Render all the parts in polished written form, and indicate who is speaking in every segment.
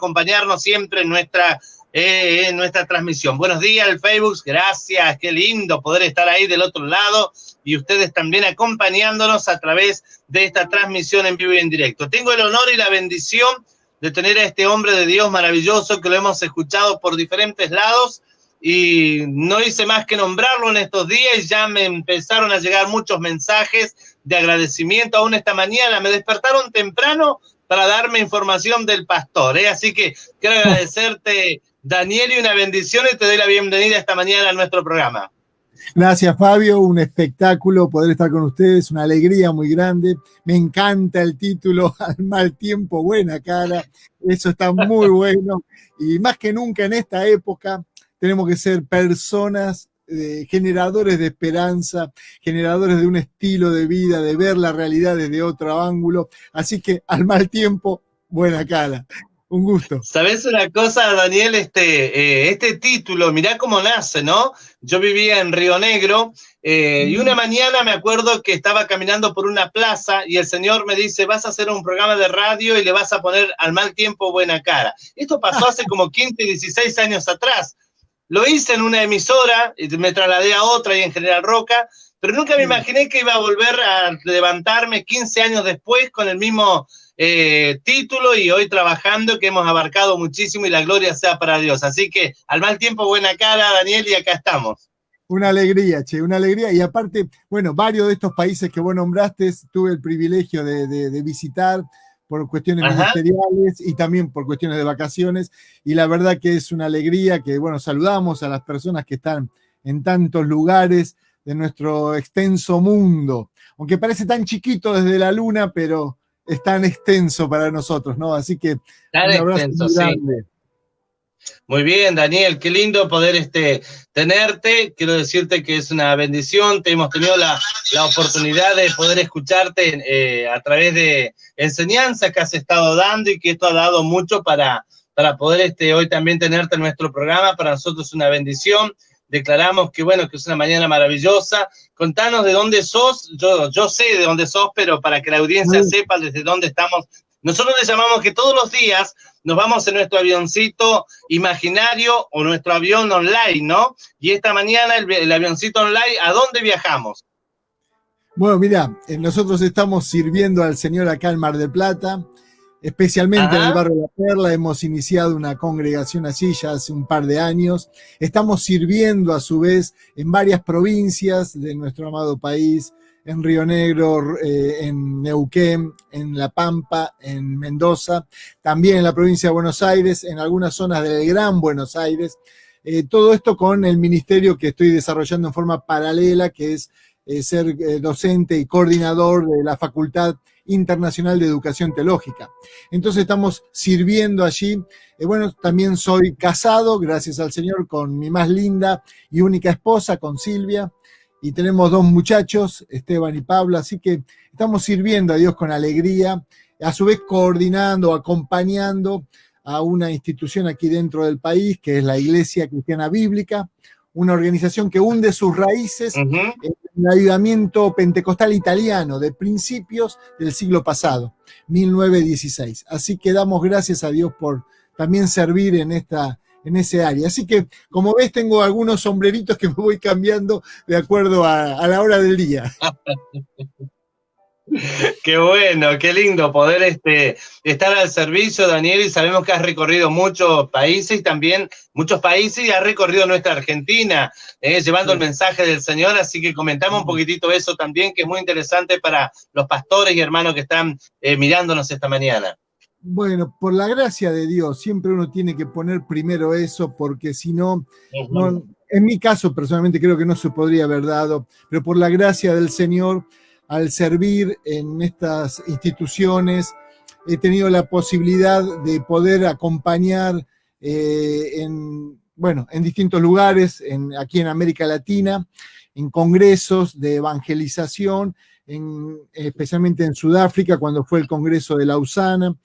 Speaker 1: acompañarnos siempre en nuestra transmisión. Buenos días al Facebook, gracias, qué lindo poder estar ahí del otro lado y ustedes también acompañándonos a través de esta transmisión en vivo y en directo. Tengo el honor y la bendición de tener a este hombre de Dios maravilloso que lo hemos escuchado por diferentes lados y no hice más que nombrarlo en estos días. Ya me empezaron a llegar muchos mensajes de agradecimiento. Aún esta mañana me despertaron temprano para darme información del pastor, Así que quiero agradecerte, Daniel, y una bendición, y te doy la bienvenida esta mañana a nuestro programa.
Speaker 2: Gracias, Fabio, un espectáculo poder estar con ustedes, una alegría muy grande. Me encanta el título, Al mal tiempo, buena cara. Eso está muy bueno. Y más que nunca en esta época tenemos que ser personas generadores de esperanza, generadores de un estilo de vida, de ver la realidad desde otro ángulo. Así que al mal tiempo, buena cara. Un gusto.
Speaker 1: ¿Sabés una cosa, Daniel? Este título, mirá cómo nace, ¿no? Yo vivía en Río Negro y una mañana me acuerdo que estaba caminando por una plaza y el Señor me dice, vas a hacer un programa de radio y le vas a poner al mal tiempo buena cara. Esto pasó hace como 15, 16 años atrás. Lo hice en una emisora, me trasladé a otra y en General Roca, pero nunca me imaginé que iba a volver a levantarme 15 años después con el mismo título y hoy trabajando, que hemos abarcado muchísimo y la gloria sea para Dios. Así que al mal tiempo, buena cara, Daniel, y acá estamos.
Speaker 2: Una alegría, che, una alegría. Y aparte, bueno, varios de estos países que vos nombraste, tuve el privilegio de visitar por cuestiones ministeriales y también por cuestiones de vacaciones. Y la verdad que es una alegría que, bueno, saludamos a las personas que están en tantos lugares de nuestro extenso mundo. Aunque parece tan chiquito desde la luna, pero es tan extenso para nosotros, ¿no? Así que
Speaker 1: tan un abrazo extenso, muy grande. Sí. Muy bien, Daniel, qué lindo poder tenerte. Quiero decirte que es una bendición. Hemos tenido la oportunidad de poder escucharte a través de enseñanzas que has estado dando y que esto ha dado mucho para poder hoy también tenerte en nuestro programa. Para nosotros es una bendición. Declaramos que, bueno, que es una mañana maravillosa. Contanos de dónde sos. Yo sé de dónde sos, pero para que la audiencia sepa desde dónde estamos. Nosotros le llamamos que todos los días nos vamos en nuestro avioncito imaginario o nuestro avión online, ¿no? Y esta mañana el avioncito online, ¿a dónde viajamos?
Speaker 2: Bueno, mira, nosotros estamos sirviendo al Señor acá en Mar del Plata, especialmente en el barrio de La Perla. Hemos iniciado una congregación así ya hace un par de años. Estamos sirviendo a su vez en varias provincias de nuestro amado país, en Río Negro, en Neuquén, en La Pampa, en Mendoza, también en la provincia de Buenos Aires, en algunas zonas del Gran Buenos Aires. Todo esto con el ministerio que estoy desarrollando en forma paralela, que es ser docente y coordinador de la Facultad Internacional de Educación Teológica. Entonces estamos sirviendo allí. Bueno, también soy casado, gracias al Señor, con mi más linda y única esposa, con Silvia. Y tenemos 2 muchachos, Esteban y Pablo, así que estamos sirviendo a Dios con alegría, a su vez coordinando, acompañando a una institución aquí dentro del país, que es la Iglesia Cristiana Bíblica, una organización que hunde sus raíces en el avivamiento pentecostal italiano de principios del siglo pasado, 1916. Así que damos gracias a Dios por también servir en ese área. Así que, como ves, tengo algunos sombreritos que me voy cambiando de acuerdo a la hora del día.
Speaker 1: Qué bueno, qué lindo poder estar al servicio, Daniel, y sabemos que has recorrido muchos países y has recorrido nuestra Argentina, llevando el mensaje del Señor, así que comentamos un poquitito eso también, que es muy interesante para los pastores y hermanos que están mirándonos esta mañana.
Speaker 2: Bueno, por la gracia de Dios, siempre uno tiene que poner primero eso, porque si no, en mi caso personalmente creo que no se podría haber dado, pero por la gracia del Señor, al servir en estas instituciones, he tenido la posibilidad de poder acompañar en distintos lugares, aquí en América Latina, en congresos de evangelización, especialmente en Sudáfrica, cuando fue el Congreso de Lausana,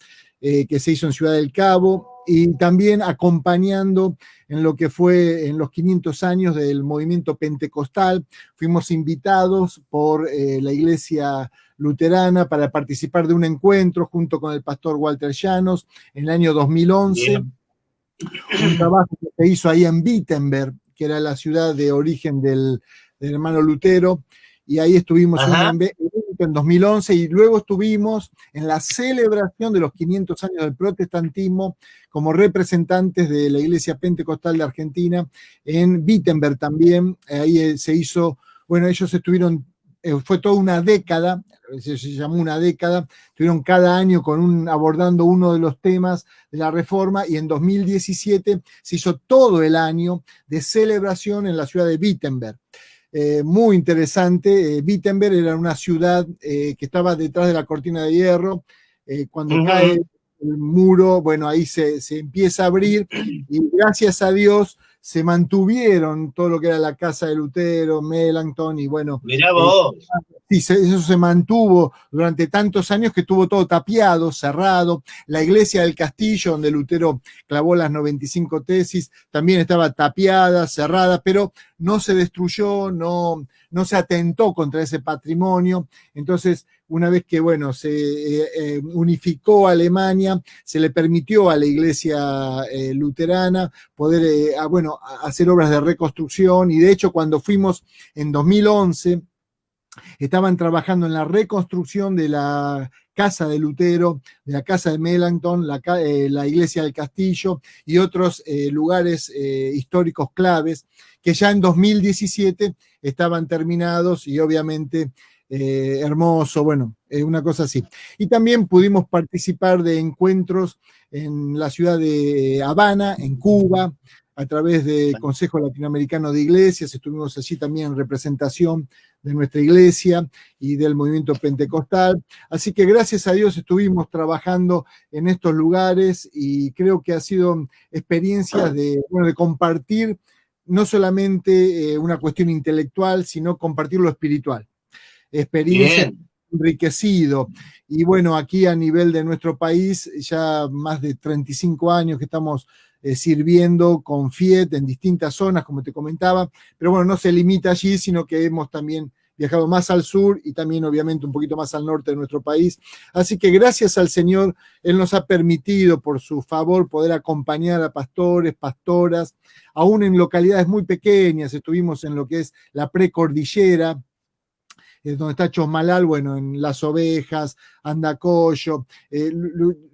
Speaker 2: que se hizo en Ciudad del Cabo, y también acompañando en lo que fue en los 500 años del movimiento pentecostal. Fuimos invitados por la iglesia Luterana para participar de un encuentro junto con el pastor Walter Llanos en el año 2011. Bien. Un trabajo que se hizo ahí en Wittenberg, que era la ciudad de origen del hermano Lutero, y ahí estuvimos en 2011, y luego estuvimos en la celebración de los 500 años del protestantismo como representantes de la Iglesia Pentecostal de Argentina en Wittenberg también. Ahí se hizo, bueno, ellos estuvieron, fue toda una década, se llamó una década, estuvieron cada año abordando uno de los temas de la reforma, y en 2017 se hizo todo el año de celebración en la ciudad de Wittenberg. Muy interesante. Wittenberg era una ciudad que estaba detrás de la cortina de hierro. Cuando cae el muro, bueno, ahí se empieza a abrir, y gracias a Dios se mantuvieron todo lo que era la casa de Lutero, Melanchthon, y bueno.
Speaker 1: Mirá vos.
Speaker 2: Sí, eso se mantuvo durante tantos años, que estuvo todo tapiado, cerrado. La iglesia del castillo, donde Lutero clavó las 95 tesis, también estaba tapiada, cerrada, pero no se destruyó, no se atentó contra ese patrimonio. Entonces, una vez que, bueno, se unificó Alemania, se le permitió a la iglesia luterana poder, hacer obras de reconstrucción, y de hecho, cuando fuimos en 2011, estaban trabajando en la reconstrucción de la casa de Lutero, de la casa de Melanchthon, la iglesia del castillo y otros lugares históricos claves, que ya en 2017 estaban terminados, y obviamente hermoso, bueno, una cosa así. Y también pudimos participar de encuentros en la ciudad de Habana, en Cuba, a través del Consejo Latinoamericano de Iglesias. Estuvimos allí también en representación de nuestra iglesia y del movimiento pentecostal. Así que gracias a Dios estuvimos trabajando en estos lugares, y creo que ha sido experiencias de compartir no solamente una cuestión intelectual, sino compartir lo espiritual. Experiencia enriquecido. Y bueno, aquí a nivel de nuestro país, ya más de 35 años que estamos sirviendo con FIET en distintas zonas, como te comentaba, pero bueno, no se limita allí, sino que hemos también viajado más al sur y también obviamente un poquito más al norte de nuestro país. Así que gracias al Señor, Él nos ha permitido por su favor poder acompañar a pastores, pastoras, aún en localidades muy pequeñas. Estuvimos en lo que es la precordillera, donde está Chosmalal, bueno, en Las Ovejas, Andacollo,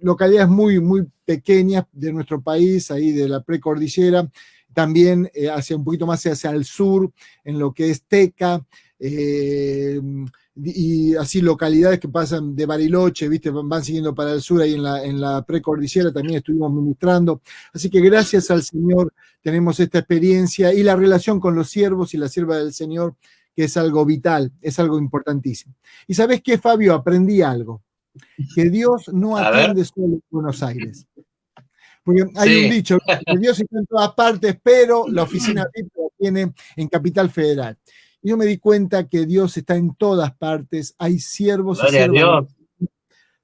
Speaker 2: localidades muy, muy pequeñas de nuestro país, ahí de la precordillera, también hacia un poquito más hacia el sur, en lo que es Teca, y así localidades que pasan de Bariloche, ¿viste? Van siguiendo para el sur, ahí en la precordillera también estuvimos ministrando. Así que gracias al Señor tenemos esta experiencia, y la relación con los siervos y la sierva del Señor, que es algo vital, es algo importantísimo. ¿Y sabés qué, Fabio? Aprendí algo, que Dios no atiende solo en Buenos Aires. Porque hay un dicho, que Dios está en todas partes, pero la oficina VIP la tiene en Capital Federal. Y yo me di cuenta que Dios está en todas partes, hay siervos y siervas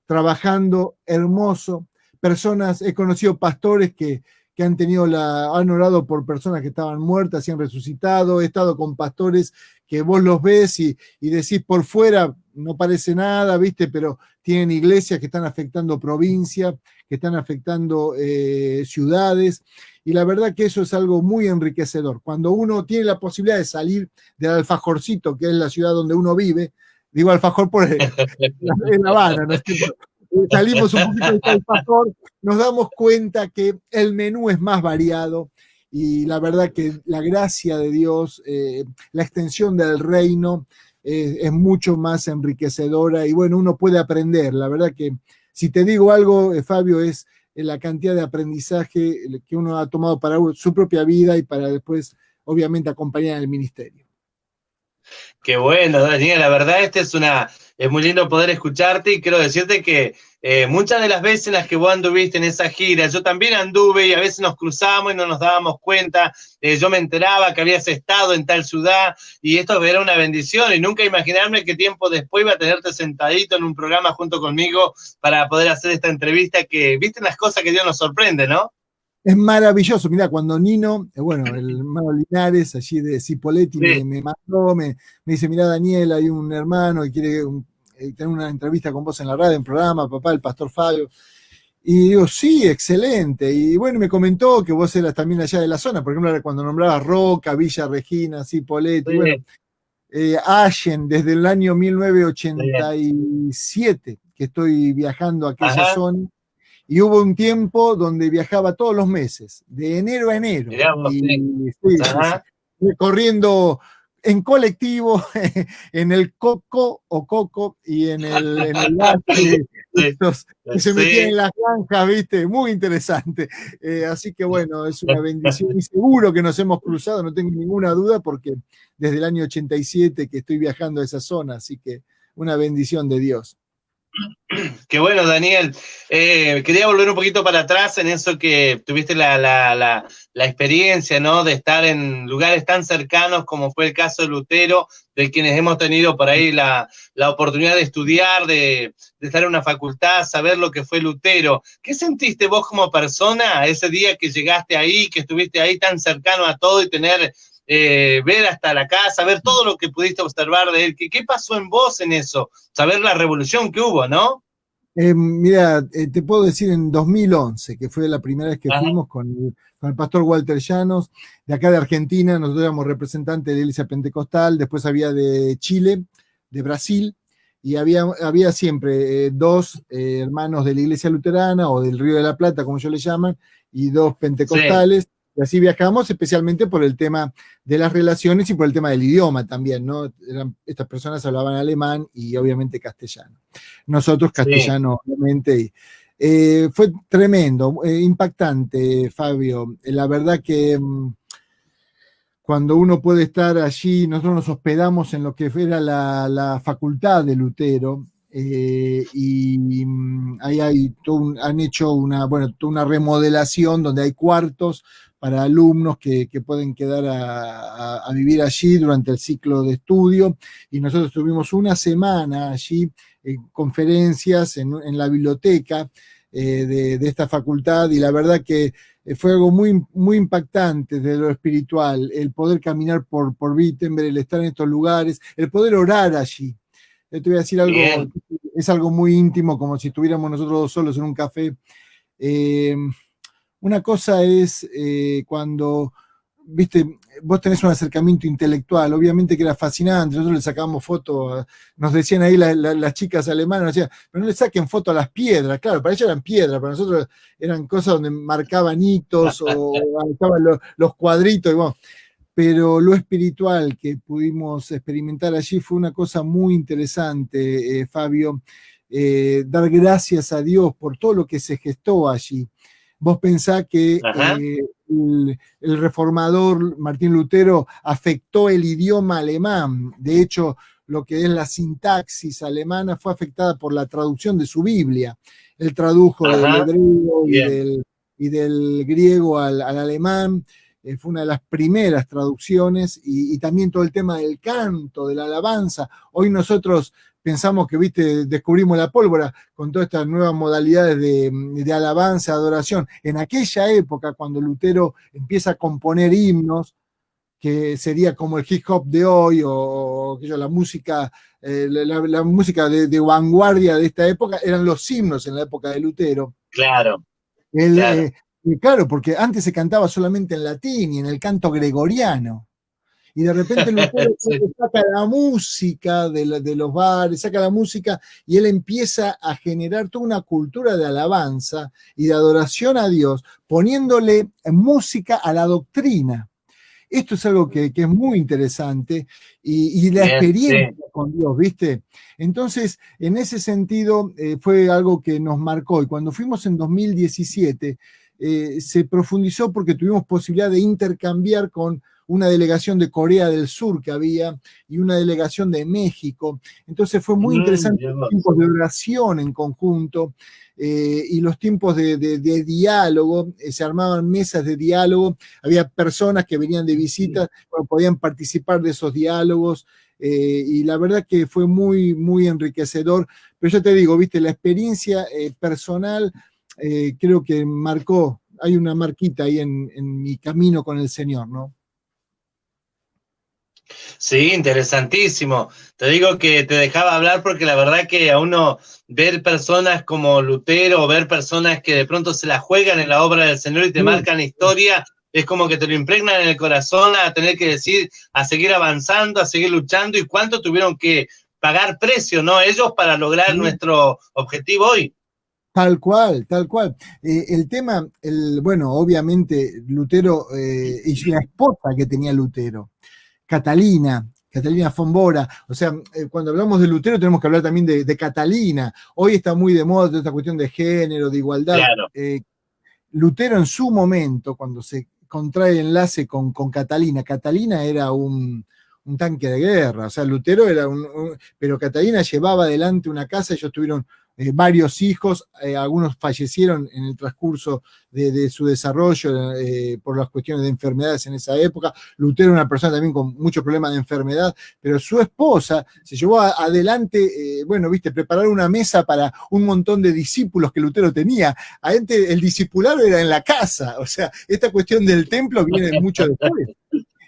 Speaker 2: trabajando hermoso, personas, he conocido pastores que han orado por personas que estaban muertas y han resucitado. He estado con pastores que vos los ves y decís por fuera no parece nada, ¿viste? Pero tienen iglesias que están afectando provincias, que están afectando ciudades, y la verdad que eso es algo muy enriquecedor. Cuando uno tiene la posibilidad de salir del Alfajorcito, que es la ciudad donde uno vive, digo Alfajor en La Habana, ¿no es cierto? Salimos un poquito del Alfajor, nos damos cuenta que el menú es más variado, y la verdad que la gracia de Dios, la extensión del reino es mucho más enriquecedora, y bueno, uno puede aprender. La verdad que si te digo algo, Fabio, es la cantidad de aprendizaje que uno ha tomado para su propia vida y para después, obviamente, acompañar en el ministerio.
Speaker 1: Qué bueno, Daniel, la verdad es muy lindo poder escucharte, y quiero decirte que muchas de las veces en las que vos anduviste en esa gira, yo también anduve, y a veces nos cruzamos y no nos dábamos cuenta. Yo me enteraba que habías estado en tal ciudad, y esto era una bendición, y nunca imaginarme que tiempo después iba a tenerte sentadito en un programa junto conmigo para poder hacer esta entrevista, que viste las cosas que Dios nos sorprende, ¿no?
Speaker 2: Es maravilloso. Mirá, cuando Nino, el hermano Linares, allí de Cipolletti, me mandó, me dice, mirá, Daniel, hay un hermano que quiere tener una entrevista con vos en la radio, en programa, papá, el pastor Fabio. Y digo, sí, excelente. Y bueno, me comentó que vos eras también allá de la zona, por ejemplo, cuando nombrabas Roca, Villa Regina, Cipolletti, bueno,
Speaker 1: Sí,
Speaker 2: Allen, desde el año
Speaker 1: sí.
Speaker 2: 1987 que estoy viajando a aquella
Speaker 1: Ajá,
Speaker 2: zona. Y hubo un tiempo donde viajaba todos los meses, de enero a enero.
Speaker 1: mirá vos,
Speaker 2: Y
Speaker 1: sí.
Speaker 2: sí, sí, sí.
Speaker 1: Ajá,
Speaker 2: Corriendo en colectivo, en el Coco o Coco y en el Valle,
Speaker 1: sí,
Speaker 2: estos que se metían
Speaker 1: sí.
Speaker 2: en las granjas, ¿viste? Muy interesante. Así que bueno, es una bendición y seguro que nos hemos cruzado, no tengo ninguna duda, porque desde el año 87 que estoy viajando a esa zona, así que una bendición de Dios.
Speaker 1: Qué bueno, Daniel. Quería volver un poquito para atrás en eso que tuviste la experiencia, ¿no? De estar en lugares tan cercanos como fue el caso de Lutero, de quienes hemos tenido por ahí la oportunidad de estudiar, de estar en una facultad, saber lo que fue Lutero. ¿Qué sentiste vos como persona ese día que llegaste ahí, que estuviste ahí tan cercano a todo y tener ver hasta la casa, ver todo lo que pudiste observar de él? ¿Qué pasó en vos en eso? Saber la revolución que hubo, ¿no?
Speaker 2: Mira, te puedo decir en 2011, que fue la primera vez que
Speaker 1: Ajá,
Speaker 2: fuimos con el pastor Walter Llanos, de acá de Argentina. Nosotros éramos representantes de la Iglesia Pentecostal, después había de Chile, de Brasil, y había siempre dos hermanos de la Iglesia Luterana o del Río de la Plata, como ellos le llaman, y dos
Speaker 1: sí,
Speaker 2: pentecostales. Y así viajamos, especialmente por el tema de las relaciones y por el tema del idioma también, ¿no? Estas personas hablaban alemán y obviamente castellano. Nosotros
Speaker 1: sí.
Speaker 2: castellano, obviamente. Fue tremendo, impactante, Fabio. La verdad que cuando uno puede estar allí, nosotros nos hospedamos en lo que era la facultad de Lutero. Y ahí han hecho toda una remodelación donde hay cuartos para alumnos que pueden quedar a vivir allí durante el ciclo de estudio. Y nosotros tuvimos una semana allí, conferencias en la biblioteca de esta facultad, y la verdad que fue algo muy, muy impactante de lo espiritual, el poder caminar por Wittenberg, el estar en estos lugares, el poder orar allí. Yo te voy a decir algo,
Speaker 1: Bien.
Speaker 2: es algo muy íntimo, como si estuviéramos nosotros dos solos en un café. Eh, una cosa es cuando, viste, vos tenés un acercamiento intelectual, obviamente que era fascinante, nosotros le sacábamos fotos, nos decían ahí las chicas alemanas, nos decían, pero no le saquen foto a las piedras, claro, para ellas eran piedras, para nosotros eran cosas donde marcaban hitos o estaban los cuadritos, y bueno, pero lo espiritual que pudimos experimentar allí fue una cosa muy interesante, Fabio. Dar gracias a Dios por todo lo que se gestó allí. Vos pensás que
Speaker 1: Ajá,
Speaker 2: el reformador Martín Lutero afectó el idioma alemán. De hecho, lo que es la sintaxis alemana fue afectada por la traducción de su Biblia. Él tradujo del
Speaker 1: ajá,
Speaker 2: hebreo
Speaker 1: bien.
Speaker 2: y del griego al alemán. Fue una de las primeras traducciones, y también todo el tema del canto, de la alabanza. Hoy nosotros pensamos que, viste, descubrimos la pólvora con todas estas nuevas modalidades de alabanza, adoración. En aquella época, cuando Lutero empieza a componer himnos, que sería como el hip hop de hoy, o la música, la música de vanguardia de esta época, eran los himnos en la época de Lutero.
Speaker 1: Claro,
Speaker 2: Él,
Speaker 1: claro.
Speaker 2: claro, porque antes se cantaba solamente en latín y en el canto gregoriano. Y de repente Lutero
Speaker 1: Sí,
Speaker 2: saca la música de los bares, saca la música, y él empieza a generar toda una cultura de alabanza y de adoración a Dios, poniéndole música a la doctrina. Esto es algo que es muy interesante, y la
Speaker 1: bien,
Speaker 2: experiencia
Speaker 1: sí.
Speaker 2: con Dios, ¿viste? Entonces, en ese sentido, fue algo que nos marcó. Y cuando fuimos en 2017, se profundizó porque tuvimos posibilidad de intercambiar con una delegación de Corea del Sur que había y una delegación de México. Entonces fue muy interesante
Speaker 1: Bien
Speaker 2: los
Speaker 1: vos.
Speaker 2: tiempos de oración en conjunto, y los tiempos de diálogo. Se armaban mesas de diálogo, había personas que venían de visita, bueno, podían participar de esos diálogos, y la verdad que fue muy, muy enriquecedor. Pero yo te digo, viste, la experiencia personal creo que marcó, hay una marquita ahí en mi camino con el Señor, ¿no?
Speaker 1: Sí, interesantísimo. Te digo que te dejaba hablar porque la verdad que a uno ver personas como Lutero, o ver personas que de pronto se la juegan en la obra del Señor y te
Speaker 2: Sí.
Speaker 1: marcan historia, es como que te lo impregnan en el corazón a tener que decir, a seguir avanzando, a seguir luchando y cuánto tuvieron que pagar precio, ¿no? Ellos para lograr
Speaker 2: Sí.
Speaker 1: nuestro objetivo hoy.
Speaker 2: Tal cual, tal cual. El tema, bueno, obviamente Lutero y la esposa que tenía Lutero, Catalina Fombora. O sea, cuando hablamos de Lutero tenemos que hablar también de Catalina. Hoy está muy de moda toda esta cuestión de género, de igualdad.
Speaker 1: Claro.
Speaker 2: Lutero en su momento, cuando se contrae el enlace con Catalina, Catalina era un tanque de guerra, o sea, Lutero era pero Catalina llevaba adelante una casa, ellos tuvieron varios hijos, algunos fallecieron en el transcurso de su desarrollo por las cuestiones de enfermedades en esa época. Lutero era una persona también con muchos problemas de enfermedad, pero su esposa se llevó adelante, bueno, viste, preparar una mesa para un montón de discípulos que Lutero tenía. Antes el discipulado era en la casa, o sea, esta cuestión del templo viene mucho después.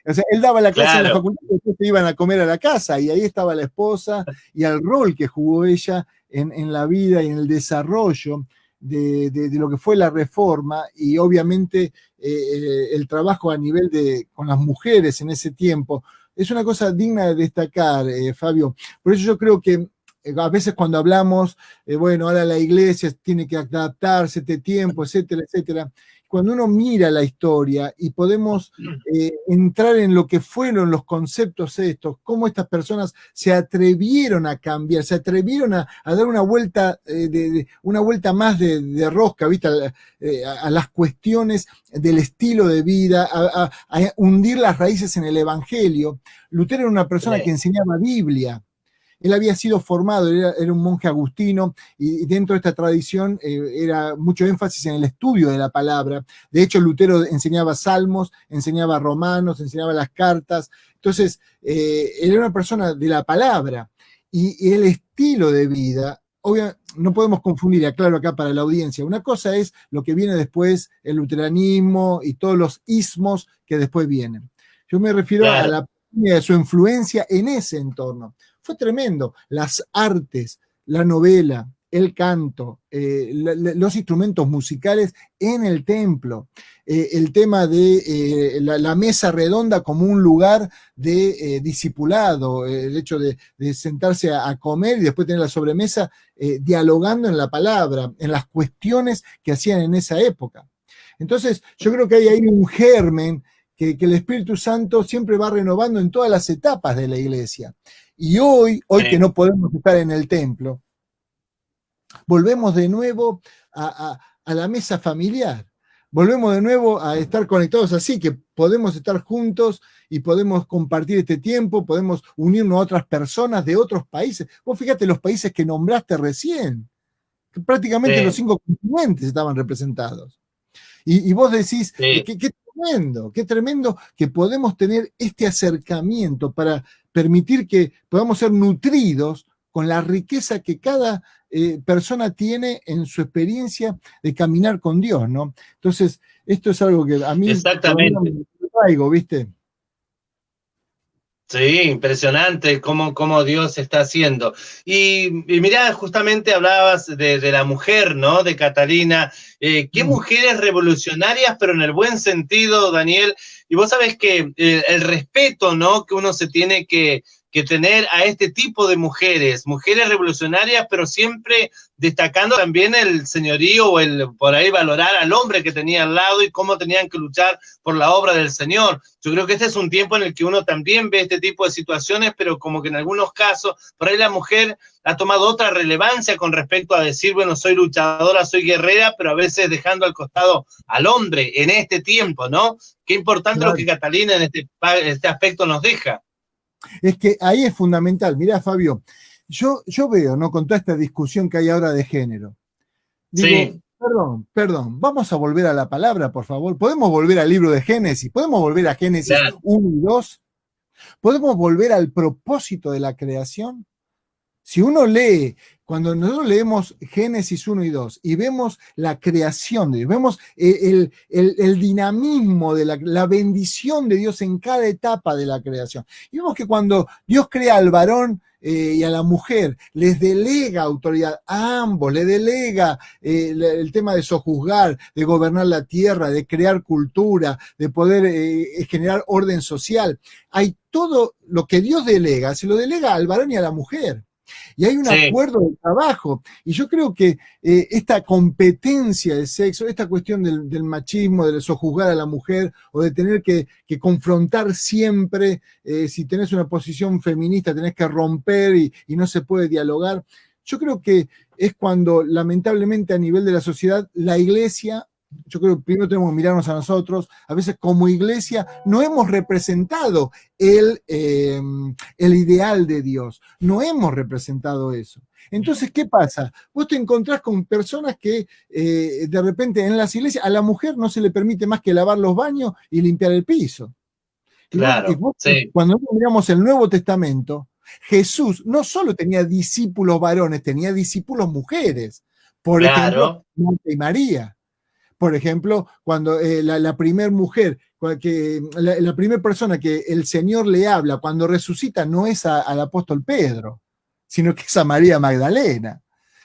Speaker 2: O sea, él daba la clase en la facultad y después se iban a comer a la casa y ahí estaba la esposa y el rol que jugó ella en la vida y en el desarrollo de lo que fue la reforma y obviamente el trabajo a nivel con las mujeres en ese tiempo. Es una cosa digna de destacar, Fabio. Por eso yo creo que a veces cuando hablamos, bueno, ahora la iglesia tiene que adaptarse a este tiempo, etcétera, etcétera. Cuando uno mira la historia y podemos entrar en lo que fueron los conceptos estos, cómo estas personas se atrevieron a cambiar, se atrevieron a dar una vuelta, una vuelta más de rosca, ¿viste? A las cuestiones del estilo de vida, a hundir las raíces en el Evangelio. Lutero era una persona que enseñaba Biblia. Él había sido formado, era un monje agustino y dentro de esta tradición era mucho énfasis en el estudio de la palabra. De hecho, Lutero enseñaba salmos, enseñaba romanos, enseñaba las cartas. Entonces, él era una persona de la palabra y el estilo de vida, obviamente, no podemos confundir, aclaro acá para la audiencia. Una cosa es lo que viene después, el luteranismo y todos los ismos que después vienen. Yo me refiero a la de su influencia en ese entorno. Fue tremendo. Las artes, la novela, el canto, los instrumentos musicales en el templo, el tema de la mesa redonda como un lugar de discipulado, el hecho de sentarse a comer y después tener la sobremesa dialogando en la palabra, en las cuestiones que hacían en esa época. Entonces, yo creo que hay ahí un germen que el Espíritu Santo siempre va renovando en todas las etapas de la iglesia. Y hoy que no podemos estar en el templo, volvemos de nuevo a la mesa familiar. Volvemos de nuevo a estar conectados así, que podemos estar juntos y podemos compartir este tiempo, podemos unirnos a otras personas de otros países. Vos fíjate los países que nombraste recién, que prácticamente los 5 continentes estaban representados. Y vos decís, qué tremendo que podemos tener este acercamiento para permitir que podamos ser nutridos con la riqueza que cada persona tiene en su experiencia de caminar con Dios, ¿no? Entonces, esto es algo que a mí me traigo, ¿viste?
Speaker 1: Sí, impresionante cómo Dios está haciendo. Y mirá, justamente hablabas de la mujer, ¿no? De Catalina. ¿Qué mujeres revolucionarias, pero en el buen sentido, Daniel? Y vos sabés que el respeto, ¿no? Que uno se tiene que tener a este tipo de mujeres revolucionarias, pero siempre destacando también el señorío o por ahí valorar al hombre que tenía al lado y cómo tenían que luchar por la obra del Señor. Yo creo que este es un tiempo en el que uno también ve este tipo de situaciones, pero como que en algunos casos, por ahí la mujer ha tomado otra relevancia con respecto a decir, bueno, soy luchadora, soy guerrera, pero a veces dejando al costado al hombre en este tiempo, ¿no? Qué importante lo que Catalina en este aspecto nos deja.
Speaker 2: Es que ahí es fundamental. Mirá, Fabio, yo veo, ¿no? Con toda esta discusión que hay ahora de género. Digo, perdón, vamos a volver a la palabra, por favor. ¿Podemos volver al libro de Génesis? ¿Podemos volver a Génesis 1 y 2? ¿Podemos volver al propósito de la creación? Si uno lee, cuando nosotros leemos Génesis 1 y 2 y vemos la creación de Dios, vemos el dinamismo de la bendición de Dios en cada etapa de la creación. Y vemos que cuando Dios crea al varón y a la mujer, les delega autoridad a ambos, le delega el tema de sojuzgar, de gobernar la tierra, de crear cultura, de poder generar orden social. Hay todo lo que Dios delega, se lo delega al varón y a la mujer. Y hay un acuerdo de trabajo. Y yo creo que esta competencia de sexo, esta cuestión del machismo, de sojuzgar a la mujer o de tener que confrontar siempre, si tenés una posición feminista tenés que romper y no se puede dialogar. Yo creo que es cuando lamentablemente a nivel de la sociedad la iglesia, yo creo que primero tenemos que mirarnos a nosotros, a veces como iglesia no hemos representado el ideal de Dios, no hemos representado eso. Entonces, ¿qué pasa? Vos te encontrás con personas que de repente en las iglesias a la mujer no se le permite más que lavar los baños y limpiar el piso.
Speaker 1: Claro,
Speaker 2: cuando miramos el Nuevo Testamento, Jesús no solo tenía discípulos varones, tenía discípulos mujeres. Por ejemplo, Marta y María. Por ejemplo, cuando la primera mujer, la primera persona que el Señor le habla cuando resucita no es al apóstol Pedro, sino que es a María Magdalena.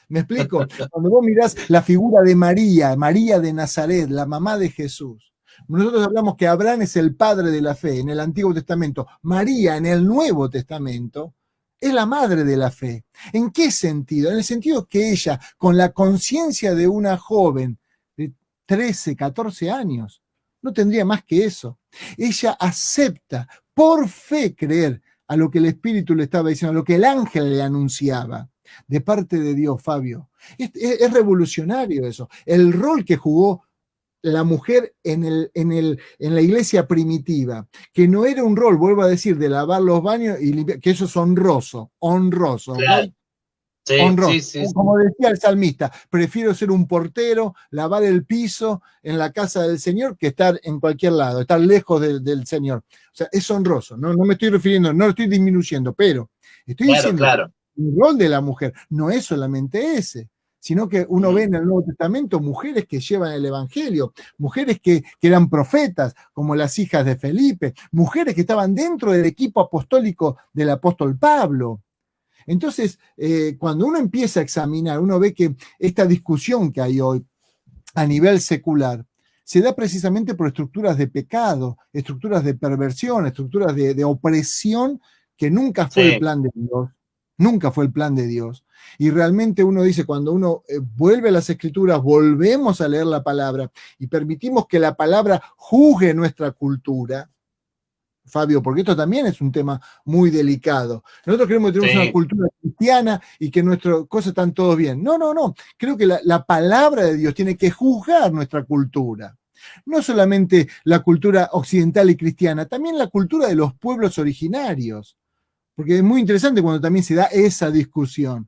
Speaker 2: ¿Me explico? Cuando vos mirás la figura de María, María de Nazaret, la mamá de Jesús, nosotros hablamos que Abraham es el padre de la fe en el Antiguo Testamento. María en el Nuevo Testamento es la madre de la fe. ¿En qué sentido? En el sentido que ella, con la conciencia de una joven, 13, 14 años. No tendría más que eso. Ella acepta por fe creer a lo que el Espíritu le estaba diciendo, a lo que el ángel le anunciaba de parte de Dios, Fabio. Es revolucionario eso. El rol que jugó la mujer en la iglesia primitiva, que no era un rol, vuelvo a decir, de lavar los baños y limpiar, que eso es honroso.
Speaker 1: Claro.
Speaker 2: ¿Okay? Sí. Como decía el salmista, prefiero ser un portero, lavar el piso en la casa del Señor que estar en cualquier lado, estar lejos del Señor. O sea, es honroso, no me estoy refiriendo, no lo estoy disminuyendo, pero estoy diciendo que el rol de la mujer no es solamente ese, sino que uno ve en el Nuevo Testamento mujeres que llevan el Evangelio, mujeres que eran profetas, como las hijas de Felipe, mujeres que estaban dentro del equipo apostólico del apóstol Pablo. Entonces, cuando uno empieza a examinar, uno ve que esta discusión que hay hoy a nivel secular se da precisamente por estructuras de pecado, estructuras de perversión, estructuras de opresión que nunca fue el plan de Dios, nunca fue el plan de Dios. Y realmente uno dice, cuando uno vuelve a las Escrituras, volvemos a leer la palabra y permitimos que la palabra juzgue nuestra cultura, Fabio, porque esto también es un tema muy delicado. Nosotros creemos que tenemos una cultura cristiana y que nuestras cosas están todos bien. No. Creo que la palabra de Dios tiene que juzgar nuestra cultura. No solamente la cultura occidental y cristiana, también la cultura de los pueblos originarios. Porque es muy interesante cuando también se da esa discusión.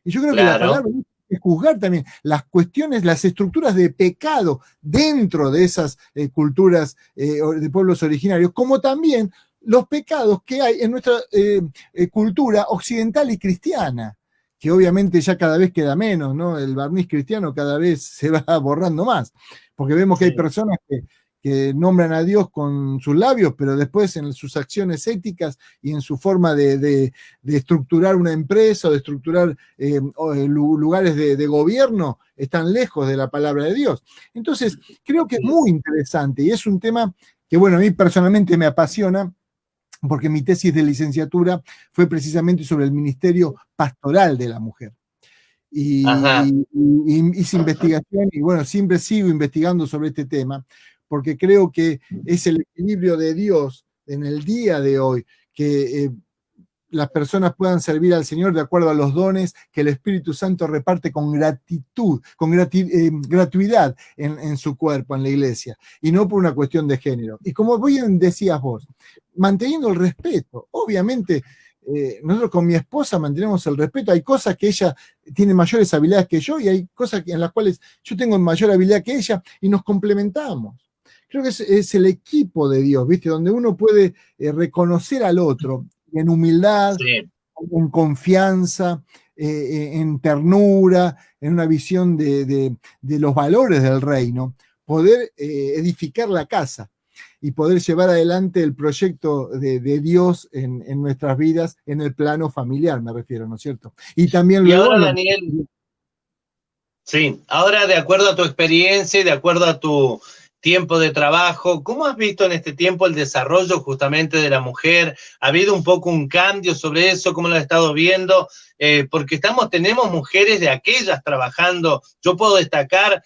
Speaker 2: Y yo creo que la palabra es juzgar también las cuestiones, las estructuras de pecado dentro de esas culturas de pueblos originarios, como también los pecados que hay en nuestra cultura occidental y cristiana, que obviamente ya cada vez queda menos, ¿no? El barniz cristiano cada vez se va borrando más, porque vemos que hay personas que nombran a Dios con sus labios, pero después en sus acciones éticas y en su forma de estructurar una empresa o de estructurar lugares de gobierno, están lejos de la palabra de Dios. Entonces, creo que es muy interesante y es un tema que, bueno, a mí personalmente me apasiona, porque mi tesis de licenciatura fue precisamente sobre el ministerio pastoral de la mujer. Y hice investigación y, bueno, siempre sigo investigando sobre este tema, porque creo que es el equilibrio de Dios en el día de hoy, que las personas puedan servir al Señor de acuerdo a los dones que el Espíritu Santo reparte con gratitud, con gratuidad en su cuerpo, en la iglesia, y no por una cuestión de género. Y como bien decías vos, manteniendo el respeto, obviamente. Nosotros con mi esposa mantenemos el respeto. Hay cosas que ella tiene mayores habilidades que yo y hay cosas en las cuales yo tengo mayor habilidad que ella y nos complementamos. Creo que es el equipo de Dios, ¿viste? Donde uno puede reconocer al otro en humildad, en confianza, en ternura, en una visión de los valores del reino, poder edificar la casa y poder llevar adelante el proyecto de Dios en nuestras vidas, en el plano familiar, me refiero, ¿no es cierto? Y también luego...
Speaker 1: ahora, Daniel, sí, ahora de acuerdo a tu experiencia y de acuerdo a tu tiempo de trabajo, ¿cómo has visto en este tiempo el desarrollo justamente de la mujer? ¿Ha habido un poco un cambio sobre eso? ¿Cómo lo has estado viendo? Porque tenemos mujeres de aquellas trabajando. Yo puedo destacar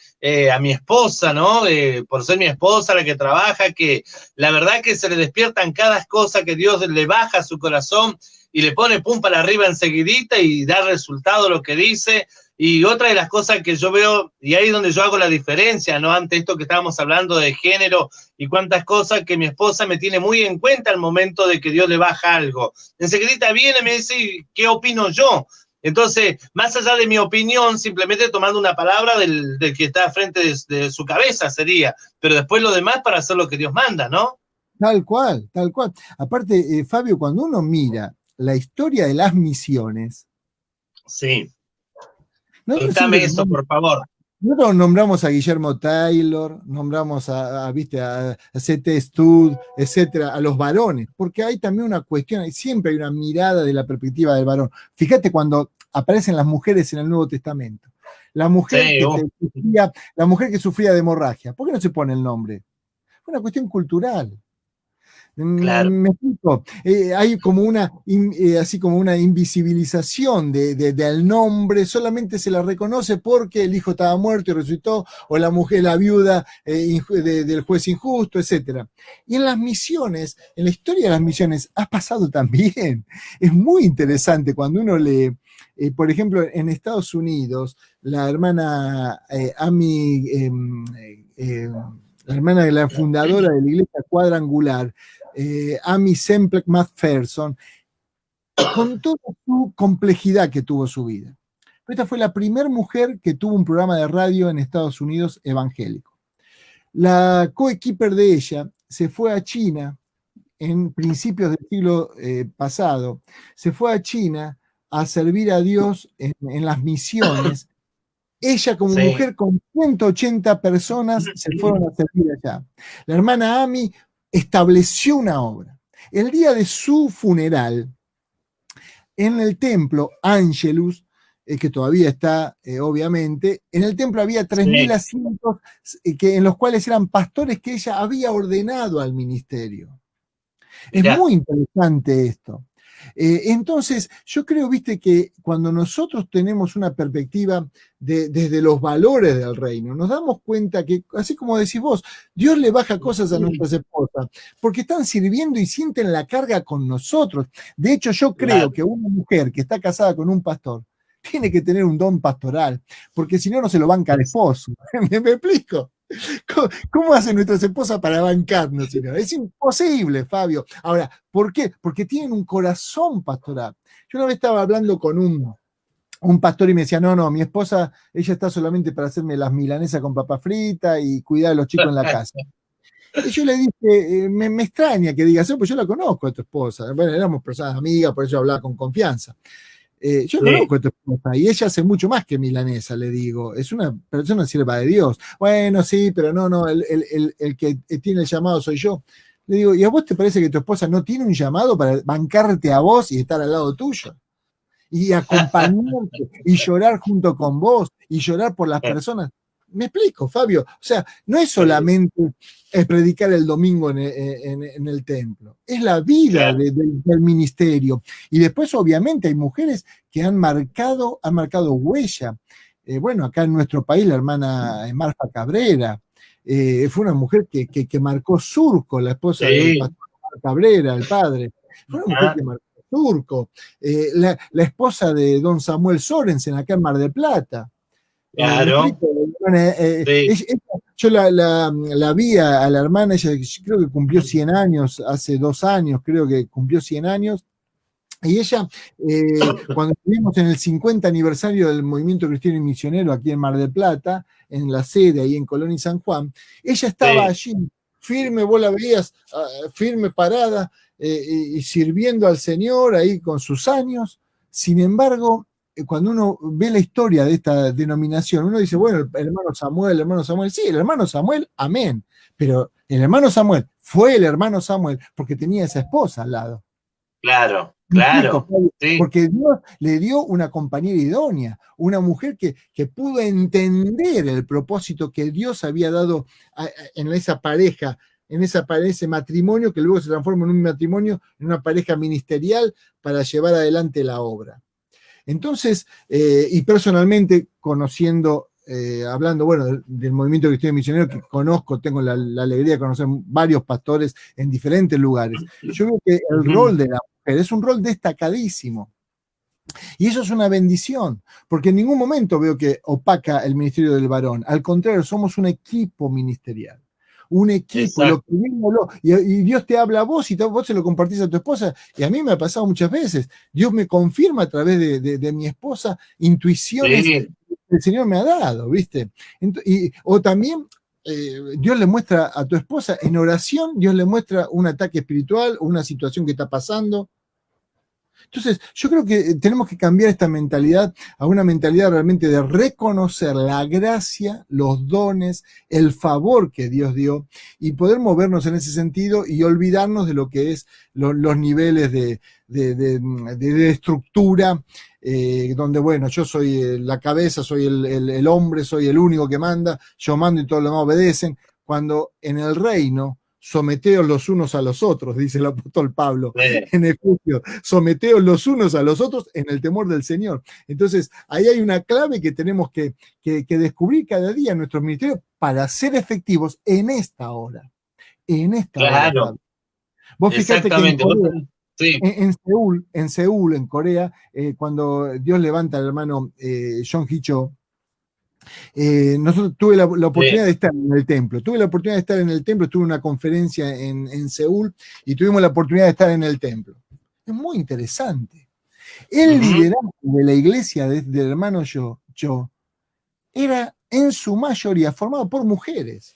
Speaker 1: a mi esposa, ¿no? Por ser mi esposa la que trabaja, que la verdad que se le despiertan cada cosa que Dios le baja a su corazón y le pone pum para arriba enseguidita y da resultado lo que dice. Y otra de las cosas que yo veo, y ahí es donde yo hago la diferencia, ¿no? Ante esto que estábamos hablando de género y cuántas cosas, que mi esposa me tiene muy en cuenta al momento de que Dios le baja algo. Enseguida viene y me dice, ¿qué opino yo? Entonces, más allá de mi opinión, simplemente tomando una palabra del que está frente de su cabeza sería, pero después lo demás para hacer lo que Dios manda, ¿no?
Speaker 2: Tal cual, tal cual. Aparte, Fabio, cuando uno mira la historia de las misiones...
Speaker 1: Sí. Contame eso, por favor.
Speaker 2: Nosotros nombramos a Guillermo Taylor, nombramos a C.T. Studd, etcétera, a los varones, porque hay también una cuestión, siempre hay una mirada de la perspectiva del varón. Fíjate cuando aparecen las mujeres en el Nuevo Testamento. La mujer, la mujer que sufría de hemorragia. ¿Por qué no se pone el nombre? Fue una cuestión cultural.
Speaker 1: Claro.
Speaker 2: Me explico. Hay como así como una invisibilización del nombre, solamente se la reconoce porque el hijo estaba muerto y resucitó, o la mujer, la viuda del juez injusto, etc. Y en las misiones, en la historia de las misiones, ha pasado también. Es muy interesante cuando uno lee, por ejemplo, en Estados Unidos, la hermana Amy, la hermana de la fundadora de la Iglesia Cuadrangular, Amy Semple McPherson, con toda su complejidad que tuvo su vida. Esta fue la primera mujer que tuvo un programa de radio en Estados Unidos evangélico. La coequiper de ella se fue a China en principios del siglo pasado, se fue a China a servir a Dios en las misiones. Ella como mujer con 180 personas se fueron a servir allá. La hermana Amy estableció una obra. El día de su funeral, en el templo Angelus, que todavía está, obviamente, en el templo había 3.000 asientos en los cuales eran pastores que ella había ordenado al ministerio. Es muy interesante esto. Entonces, yo creo, viste, que cuando nosotros tenemos una perspectiva desde los valores del reino, nos damos cuenta que, así como decís vos, Dios le baja cosas a nuestras esposas, porque están sirviendo y sienten la carga con nosotros. De hecho, yo creo que una mujer que está casada con un pastor tiene que tener un don pastoral, porque si no, no se lo banca el esposo. ¿Me explico? ¿Cómo hacen nuestras esposas para bancarnos? Es imposible, Fabio. Ahora, ¿por qué? Porque tienen un corazón pastoral. Yo una vez estaba hablando con un pastor y me decía, no, mi esposa, ella está solamente para hacerme las milanesas con papa frita y cuidar a los chicos en la casa. Y yo le dije, me extraña que digas eso, pues yo la conozco a tu esposa. Bueno, éramos personas amigas, por eso hablaba con confianza. Yo conozco a tu esposa y ella hace mucho más que milanesa, le digo. Es una persona sierva de Dios. Bueno, sí, pero no, el que tiene el llamado soy yo. Le digo, ¿y a vos te parece que tu esposa no tiene un llamado para bancarte a vos y estar al lado tuyo? Y acompañarte y llorar junto con vos y llorar por las personas. Me explico, Fabio. O sea, no es solamente predicar el domingo en el templo, es la vida del ministerio. Y después, obviamente, hay mujeres que han marcado huella. Bueno, acá en nuestro país, la hermana Marfa Cabrera fue una mujer que marcó surco, la esposa del pastor Cabrera, el padre. Fue una mujer que marcó surco. La esposa de don Samuel Sorensen, acá en Mar del Plata.
Speaker 1: Claro.
Speaker 2: Yo la vi a la hermana, ella creo que cumplió 100 años, hace 2 años creo que cumplió 100 años, y ella, cuando estuvimos en el 50 aniversario del Movimiento Cristiano y Misionero aquí en Mar del Plata, en la sede ahí en Colón y San Juan, ella estaba allí, firme, vos la veías firme, parada, y sirviendo al Señor ahí con sus años. Sin embargo, cuando uno ve la historia de esta denominación, uno dice, bueno, el hermano Samuel, sí, el hermano Samuel, amén, pero el hermano Samuel fue el hermano Samuel porque tenía esa esposa al lado.
Speaker 1: Claro, claro.
Speaker 2: Sí. Porque Dios le dio una compañera idónea, una mujer que pudo entender el propósito que Dios había dado en esa pareja, ese matrimonio que luego se transforma en un matrimonio, en una pareja ministerial para llevar adelante la obra. Entonces, y personalmente conociendo, hablando, bueno, del movimiento cristiano misionero que conozco, tengo la alegría de conocer varios pastores en diferentes lugares. Yo veo que el rol de la mujer es un rol destacadísimo. Y eso es una bendición, porque en ningún momento veo que opaca el ministerio del varón. Al contrario, somos un equipo ministerial. Un equipo, y Dios te habla a vos y vos se lo compartís a tu esposa, y a mí me ha pasado muchas veces. Dios me confirma a través de mi esposa intuiciones que el Señor me ha dado, ¿viste? O también Dios le muestra a tu esposa en oración, Dios le muestra un ataque espiritual o una situación que está pasando. Entonces, yo creo que tenemos que cambiar esta mentalidad a una mentalidad realmente de reconocer la gracia, los dones, el favor que Dios dio y poder movernos en ese sentido y olvidarnos de lo que es los niveles de estructura, donde, bueno, yo soy la cabeza, soy el hombre, soy el único que manda, yo mando y todos los demás obedecen, cuando en el reino someteos los unos a los otros, dice el apóstol Pablo en Efesios, someteos los unos a los otros en el temor del Señor. Entonces, ahí hay una clave que tenemos que descubrir cada día en nuestros ministerios para ser efectivos en esta hora. En esta hora. Pablo. Vos fíjate que en Seúl, en Corea, cuando Dios levanta al hermano John Hee-cho, nosotros tuve la oportunidad de estar en el templo. Tuve una conferencia en Seúl y tuvimos la oportunidad de estar en el templo. Es muy interesante. El liderazgo de la iglesia del hermano Cho era en su mayoría formado por mujeres.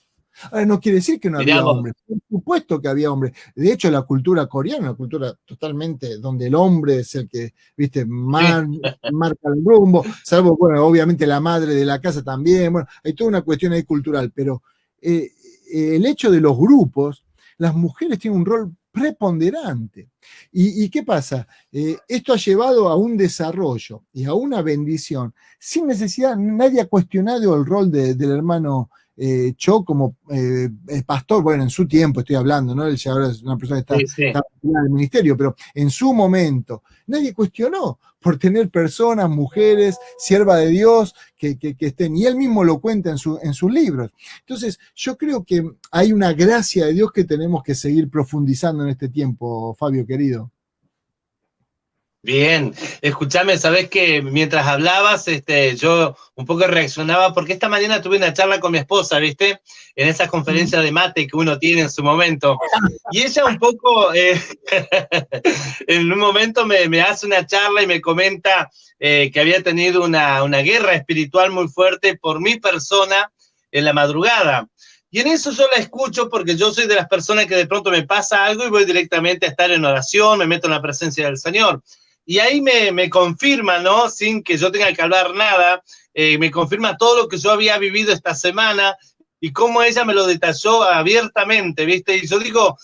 Speaker 2: Ahora, no quiere decir que no había hombres, por supuesto que había hombres. De hecho, la cultura coreana, una cultura totalmente donde el hombre es el que, viste, marca el rumbo, salvo, bueno, obviamente la madre de la casa también, bueno, hay toda una cuestión ahí cultural, pero el hecho de los grupos, las mujeres tienen un rol preponderante. ¿Y qué pasa? Esto ha llevado a un desarrollo y a una bendición. Sin necesidad, nadie ha cuestionado el rol del hermano Cho como pastor, bueno, en su tiempo estoy hablando, ¿no? Él ya ahora es una persona que está en el ministerio, pero en su momento nadie cuestionó por tener personas, mujeres, sierva de Dios, que estén, y él mismo lo cuenta en sus libros. Entonces, yo creo que hay una gracia de Dios que tenemos que seguir profundizando en este tiempo, Fabio, querido.
Speaker 1: Bien, escúchame, sabés que mientras hablabas, yo un poco reaccionaba, porque esta mañana tuve una charla con mi esposa, ¿viste? En esa conferencia de mate que uno tiene en su momento. Y ella un poco, en un momento me hace una charla y me comenta que había tenido una guerra espiritual muy fuerte por mi persona en la madrugada. Y en eso yo la escucho porque yo soy de las personas que de pronto me pasa algo y voy directamente a estar en oración, me meto en la presencia del Señor. Y ahí me confirma, ¿no? Sin que yo tenga que hablar nada, me confirma todo lo que yo había vivido esta semana y cómo ella me lo detalló abiertamente, ¿viste? Y yo digo,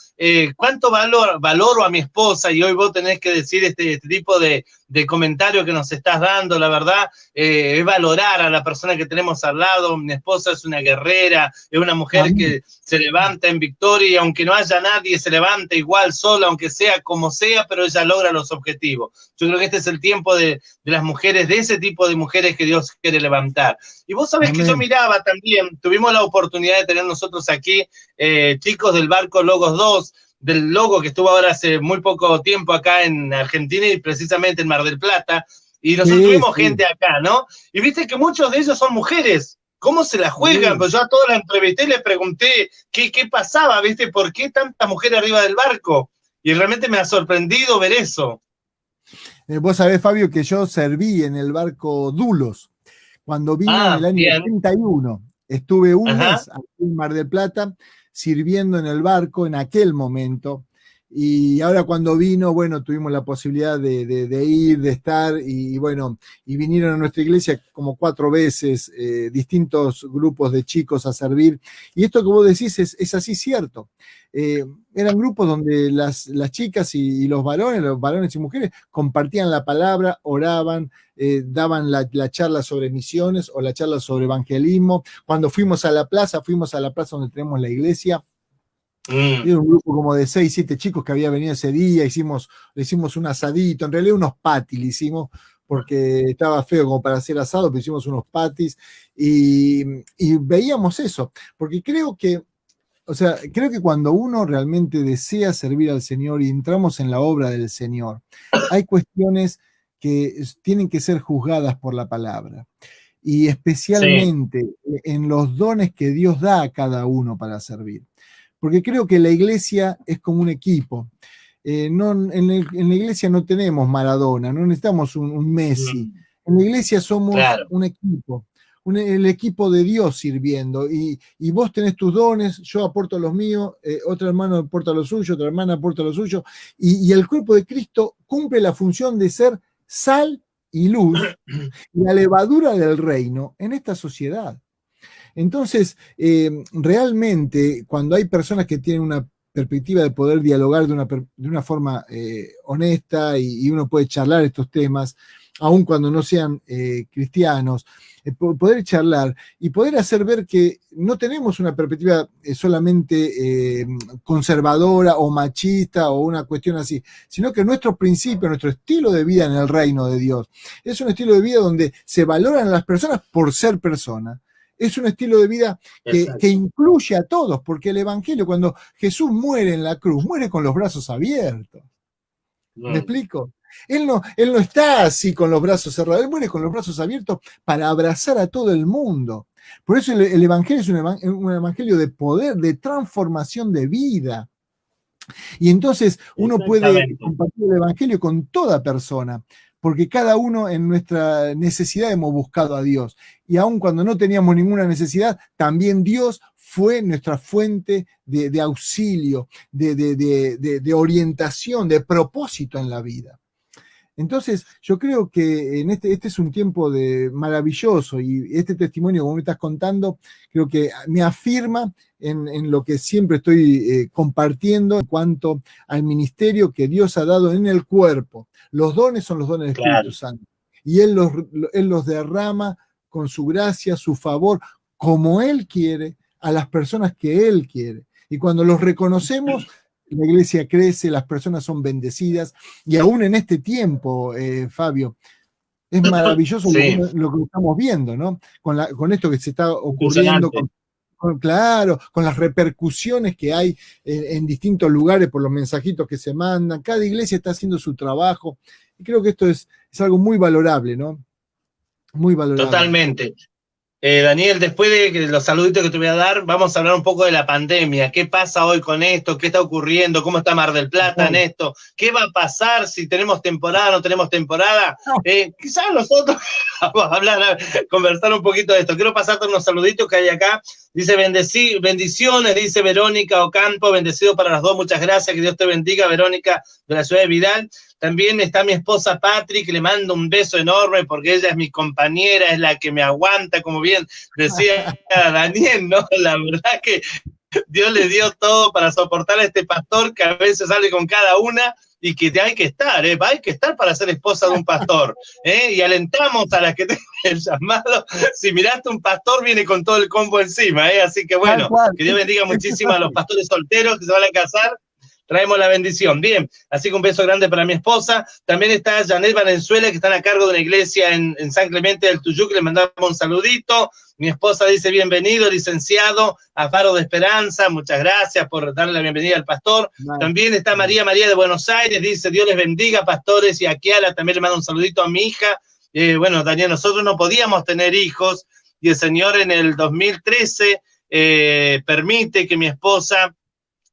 Speaker 1: ¿cuánto valoro a mi esposa? Y hoy vos tenés que decir este tipo de comentario que nos estás dando, la verdad, es valorar a la persona que tenemos al lado. Mi esposa es una guerrera, es una mujer que se levanta en victoria y aunque no haya nadie, se levanta igual sola, aunque sea como sea, pero ella logra los objetivos. Yo creo que este es el tiempo de las mujeres, de ese tipo de mujeres que Dios quiere levantar. Y vos sabés que yo miraba también, tuvimos la oportunidad de tener nosotros aquí chicos del barco Logos 2, del Logo que estuvo ahora hace muy poco tiempo acá en Argentina y precisamente en Mar del Plata, y nosotros tuvimos gente acá, ¿no? Y viste que muchos de ellos son mujeres. ¿Cómo se la juegan? Pues yo a todas las entrevisté y les pregunté qué pasaba, ¿viste? ¿Por qué tantas mujeres arriba del barco? Y realmente me ha sorprendido ver eso.
Speaker 2: Vos sabés, Fabio, que yo serví en el barco Dulos cuando vine en el año 81. Estuve un mes aquí en Mar del Plata sirviendo en el barco en aquel momento. Y ahora cuando vino, bueno, tuvimos la posibilidad de ir, de estar, y bueno, y vinieron a nuestra iglesia como 4 veces distintos grupos de chicos a servir. Y esto que vos decís es así cierto. Eran grupos donde las chicas y los varones y mujeres compartían la palabra, oraban, daban la charla sobre misiones o la charla sobre evangelismo. Cuando fuimos a la plaza donde tenemos la iglesia. Era un grupo como de 6, 7 chicos que había venido ese día, le hicimos un asadito, en realidad unos patis le hicimos, porque estaba feo como para hacer asado, pero hicimos unos patis y veíamos eso, porque creo que cuando uno realmente desea servir al Señor y entramos en la obra del Señor, hay cuestiones que tienen que ser juzgadas por la palabra. Y especialmente en los dones que Dios da a cada uno para servir. Porque creo que la iglesia es como un equipo. En la iglesia no tenemos Maradona, no necesitamos un Messi. En la iglesia somos un equipo, el equipo de Dios sirviendo. Y vos tenés tus dones, yo aporto los míos, otro hermano aporta lo suyo, otra hermana aporta lo suyo. Y el cuerpo de Cristo cumple la función de ser sal y luz, la levadura del reino en esta sociedad. Entonces, realmente, cuando hay personas que tienen una perspectiva de poder dialogar de una forma honesta y uno puede charlar estos temas, aun cuando no sean cristianos, poder charlar y poder hacer ver que no tenemos una perspectiva solamente conservadora o machista o una cuestión así, sino que nuestro principio, nuestro estilo de vida en el reino de Dios, es un estilo de vida donde se valoran las personas por ser personas. Es un estilo de vida que incluye a todos, porque el Evangelio, cuando Jesús muere en la cruz, muere con los brazos abiertos. ¿Me explico? Él no está así con los brazos cerrados, él muere con los brazos abiertos para abrazar a todo el mundo. Por eso el Evangelio es un Evangelio de poder, de transformación de vida. Y entonces uno puede compartir el Evangelio con toda persona, porque cada uno en nuestra necesidad hemos buscado a Dios. Y aun cuando no teníamos ninguna necesidad, también Dios fue nuestra fuente de auxilio, de orientación, de propósito en la vida. Entonces, yo creo que en este es un tiempo maravilloso, y este testimonio, como me estás contando, creo que me afirma en lo que siempre estoy compartiendo en cuanto al ministerio que Dios ha dado en el cuerpo. Los dones son los dones del Espíritu Santo, y Él los derrama con su gracia, su favor, como Él quiere, a las personas que Él quiere. Y cuando los reconocemos, la iglesia crece, las personas son bendecidas, y aún en este tiempo, Fabio, es maravilloso lo que estamos viendo, ¿no? Con esto que se está ocurriendo, con las repercusiones que hay en distintos lugares por los mensajitos que se mandan. Cada iglesia está haciendo su trabajo, y creo que esto es algo muy valorable, ¿no? Muy valorable.
Speaker 1: Totalmente. Daniel, después de los saluditos que te voy a dar, vamos a hablar un poco de la pandemia. ¿Qué pasa hoy con esto? ¿Qué está ocurriendo? ¿Cómo está Mar del Plata en esto? ¿Qué va a pasar si tenemos temporada o no tenemos temporada? Quizás nosotros vamos a conversar un poquito de esto. Quiero pasarte unos saluditos que hay acá. Dice, bendiciones, dice Verónica Ocampo, bendecido para las dos, muchas gracias, que Dios te bendiga, Verónica, de la ciudad de Vidal. También está mi esposa Patri, que le mando un beso enorme porque ella es mi compañera, es la que me aguanta, como bien decía Daniel, ¿no? La verdad que Dios le dio todo para soportar a este pastor que a veces sale con cada una y que hay que estar, hay que estar para ser esposa de un pastor, y alentamos a las que tengan el llamado. Si miraste un pastor, viene con todo el combo encima, así que bueno, que Dios bendiga muchísimo a los pastores solteros que se van a casar. Traemos la bendición. Bien, así que un beso grande para mi esposa. También está Janet Valenzuela, que están a cargo de una iglesia en San Clemente del Tuyú, que le mandamos un saludito. Mi esposa dice, bienvenido, licenciado, a Faro de Esperanza. Muchas gracias por darle la bienvenida al pastor. Vale. También está María de Buenos Aires, dice, Dios les bendiga, pastores. Y a Kiara también le mando un saludito a mi hija. Bueno, Daniel, nosotros no podíamos tener hijos, y el Señor en el 2013 permite que mi esposa,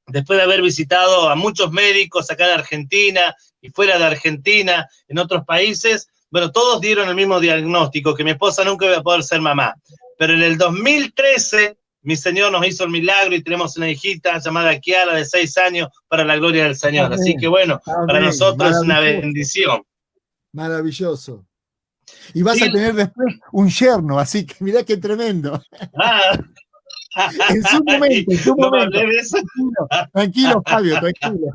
Speaker 1: después de haber visitado a muchos médicos acá en Argentina y fuera de Argentina, en otros países, bueno, todos dieron el mismo diagnóstico, que mi esposa nunca iba a poder ser mamá. Pero en el 2013, mi Señor nos hizo el milagro y tenemos una hijita llamada Kiara de 6 años para la gloria del Señor. Amén. Así que bueno, amén. Para nosotros es una bendición.
Speaker 2: Maravilloso. Y vas a tener después un yerno, así que mirá qué tremendo. En su momento, en su momento. Tranquilo, Fabio, tranquilo.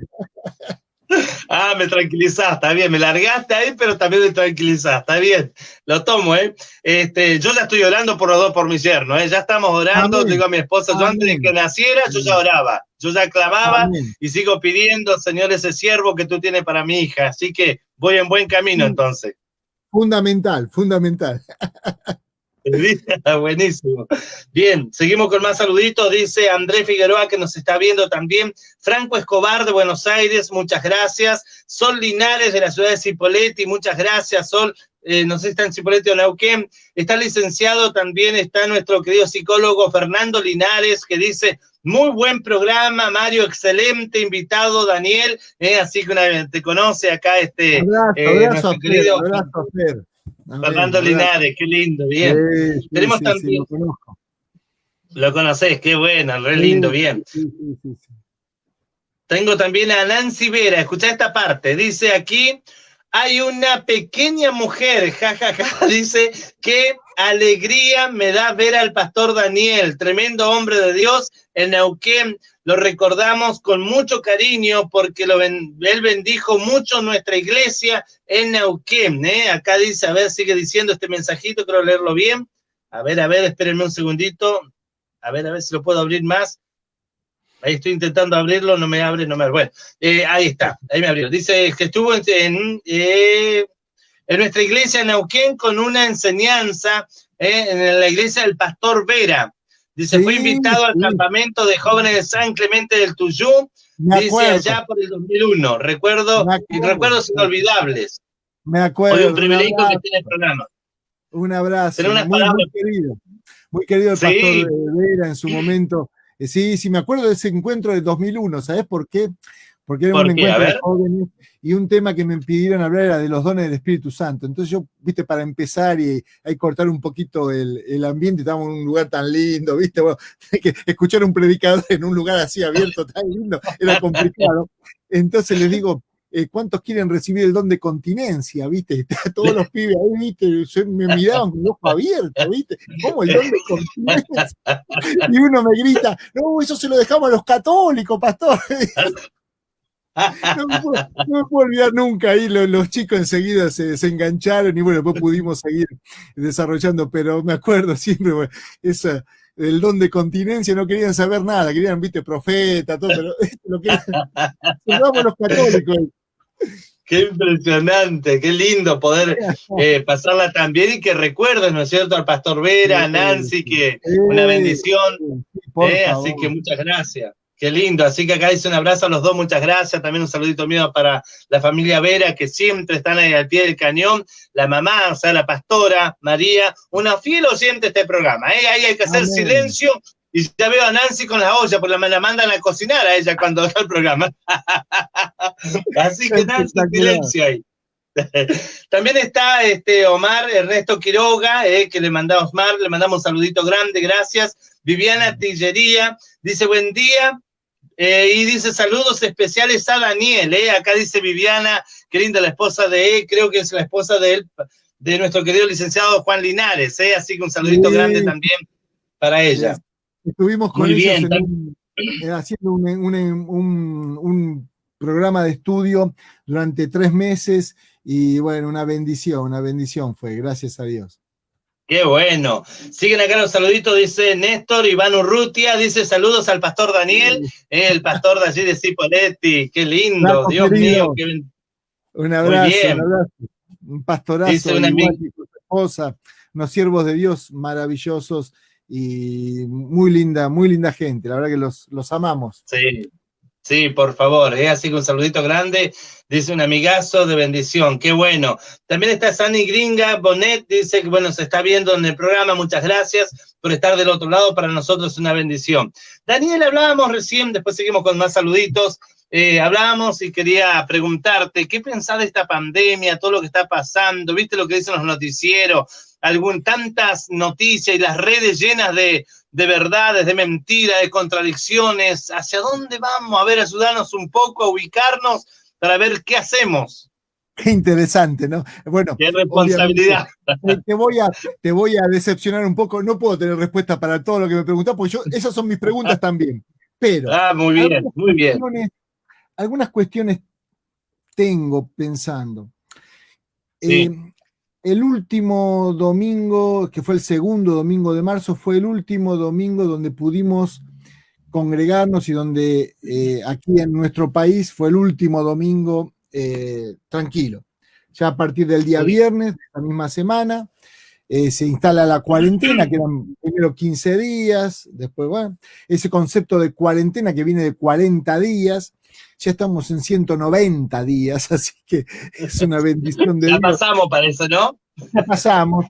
Speaker 1: Me tranquilizaste, está bien, me largaste ahí, pero también me tranquilizaste, está bien, lo tomo, yo ya estoy orando por los dos, por mi yerno, ya estamos orando, digo a mi esposa, yo antes de que naciera, yo ya oraba, yo ya clamaba, y sigo pidiendo, Señor, ese siervo que tú tienes para mi hija, así que voy en buen camino entonces.
Speaker 2: Fundamental.
Speaker 1: Buenísimo. Bien, seguimos con más saluditos. Dice Andrés Figueroa, que nos está viendo también. Franco Escobar de Buenos Aires, muchas gracias. Sol Linares de la ciudad de Cipolletti, muchas gracias, Sol. No sé si está en Cipolletti o Neuquén. Está licenciado también, está nuestro querido psicólogo Fernando Linares, que dice: muy buen programa, Mario, excelente invitado, Daniel. Así que te conoce acá
Speaker 2: nuestro querido Fer.
Speaker 1: Fernando Linares, qué lindo, bien. Sí, tenemos también.
Speaker 2: Sí, lo conozco.
Speaker 1: Lo conocés, qué bueno, re lindo, bien.
Speaker 2: Sí.
Speaker 1: Tengo también a Nancy Vera, escuchá esta parte, dice aquí: hay una pequeña mujer, jajaja, dice, qué alegría me da ver al pastor Daniel, tremendo hombre de Dios en Neuquén. Lo recordamos con mucho cariño porque él bendijo mucho nuestra iglesia en Neuquén. Acá dice, a ver, sigue diciendo este mensajito, quiero leerlo bien. A ver, espérenme un segundito. A ver si lo puedo abrir más. Ahí estoy intentando abrirlo, no me abre. Bueno, ahí está, ahí me abrió. Dice que estuvo en nuestra iglesia en Neuquén con una enseñanza en la iglesia del pastor Vera. Dice, fue invitado al campamento de jóvenes de San Clemente del Tuyú, dice, allá por el 2001. Recuerdos inolvidables.
Speaker 2: Me acuerdo.
Speaker 1: Hoy un privilegio que tiene el programa.
Speaker 2: Un abrazo. Muy querido el pastor Vera en su momento. Sí, me acuerdo de ese encuentro de 2001. ¿Sabes por qué? Porque era un encuentro de jóvenes y un tema que me pidieron hablar era de los dones del Espíritu Santo. Entonces yo, viste, para empezar y ahí cortar un poquito el ambiente, estábamos en un lugar tan lindo, viste, bueno, que escuchar un predicador en un lugar así abierto, tan lindo, era complicado. Entonces les digo, ¿cuántos quieren recibir el don de continencia, viste? Todos los pibes ahí, viste, me miraban con los ojos abiertos, viste, ¿cómo el don de continencia? Y uno me grita, no, eso se lo dejamos a los católicos, pastor. No me puedo olvidar nunca, ahí los chicos enseguida se engancharon y bueno, después pudimos seguir desarrollando, pero me acuerdo siempre, bueno, el don de continencia, no querían saber nada, querían, viste, profeta, todo, pero lo que salvamos los católicos.
Speaker 1: Qué impresionante, qué lindo poder pasarla tan bien y que recuerden, ¿no es cierto?, al pastor Vera, a Nancy, que una bendición, así que muchas gracias. Qué lindo, así que acá dice un abrazo a los dos, muchas gracias, también un saludito mío para la familia Vera, que siempre están ahí al pie del cañón, la mamá, o sea, la pastora María, una fiel oyente de este programa, ahí hay que hacer silencio, y ya veo a Nancy con la olla, porque la mandan a cocinar a ella cuando está el programa. Así que Nancy, silencio ahí. También está Omar Ernesto Quiroga, que le mandamos un saludito grande, gracias. Viviana Tillería, dice buen día, y dice saludos especiales a Daniel, acá dice Viviana, qué linda la esposa de él, creo que es la esposa de nuestro querido licenciado Juan Linares, así que un saludito grande también para ella.
Speaker 2: Estuvimos con ellos haciendo un programa de estudio durante 3 meses y bueno, una bendición fue, gracias a Dios.
Speaker 1: Qué bueno. Siguen acá los saluditos, dice Néstor Iván Urrutia, dice saludos al pastor Daniel, el pastor de allí de Cipolletti. Qué lindo, Dios mío.
Speaker 2: Un abrazo, un pastorazo, dice igual que su esposa, unos siervos de Dios maravillosos y muy linda gente, la verdad que los amamos.
Speaker 1: Sí, por favor, así que un saludito grande, dice un amigazo de bendición, qué bueno. También está Sani Gringa Bonet, dice que bueno, se está viendo en el programa, muchas gracias por estar del otro lado, para nosotros es una bendición. Daniel, hablábamos recién, después seguimos con más saluditos, hablábamos y quería preguntarte, ¿qué pensás de esta pandemia, todo lo que está pasando? ¿Viste lo que dicen los noticieros? Tantas noticias y las redes llenas de de verdades, de mentiras, de contradicciones. ¿Hacia dónde vamos? A ver, ayudarnos un poco a ubicarnos para ver qué hacemos.
Speaker 2: Qué interesante, ¿no? Bueno,
Speaker 1: qué responsabilidad.
Speaker 2: Te voy a decepcionar un poco. No puedo tener respuesta para todo lo que me preguntás, porque esas son mis preguntas también. Pero
Speaker 1: muy bien, muy bien.
Speaker 2: Algunas cuestiones tengo pensando.
Speaker 1: Sí.
Speaker 2: El último domingo, que fue el segundo domingo de marzo, fue el último domingo donde pudimos congregarnos y donde aquí en nuestro país fue el último domingo tranquilo. Ya a partir del día viernes de la misma semana se instala la cuarentena, que eran primero 15 días, después, bueno, ese concepto de cuarentena que viene de 40 días, ya estamos en 190 días, así que es una bendición de Dios.
Speaker 1: Ya pasamos para eso, ¿no?
Speaker 2: Ya pasamos.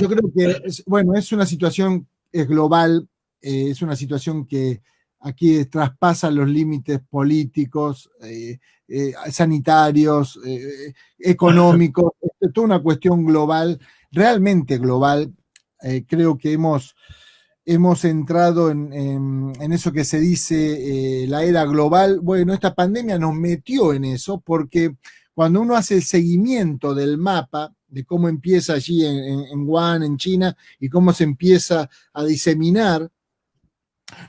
Speaker 2: Yo creo que, bueno, es una situación global, es una situación que aquí traspasa los límites políticos, sanitarios, económicos, es toda una cuestión global, realmente global. Creo que hemos entrado en eso que se dice la era global. Bueno, esta pandemia nos metió en eso porque cuando uno hace el seguimiento del mapa, de cómo empieza allí en Wuhan, en China, y cómo se empieza a diseminar,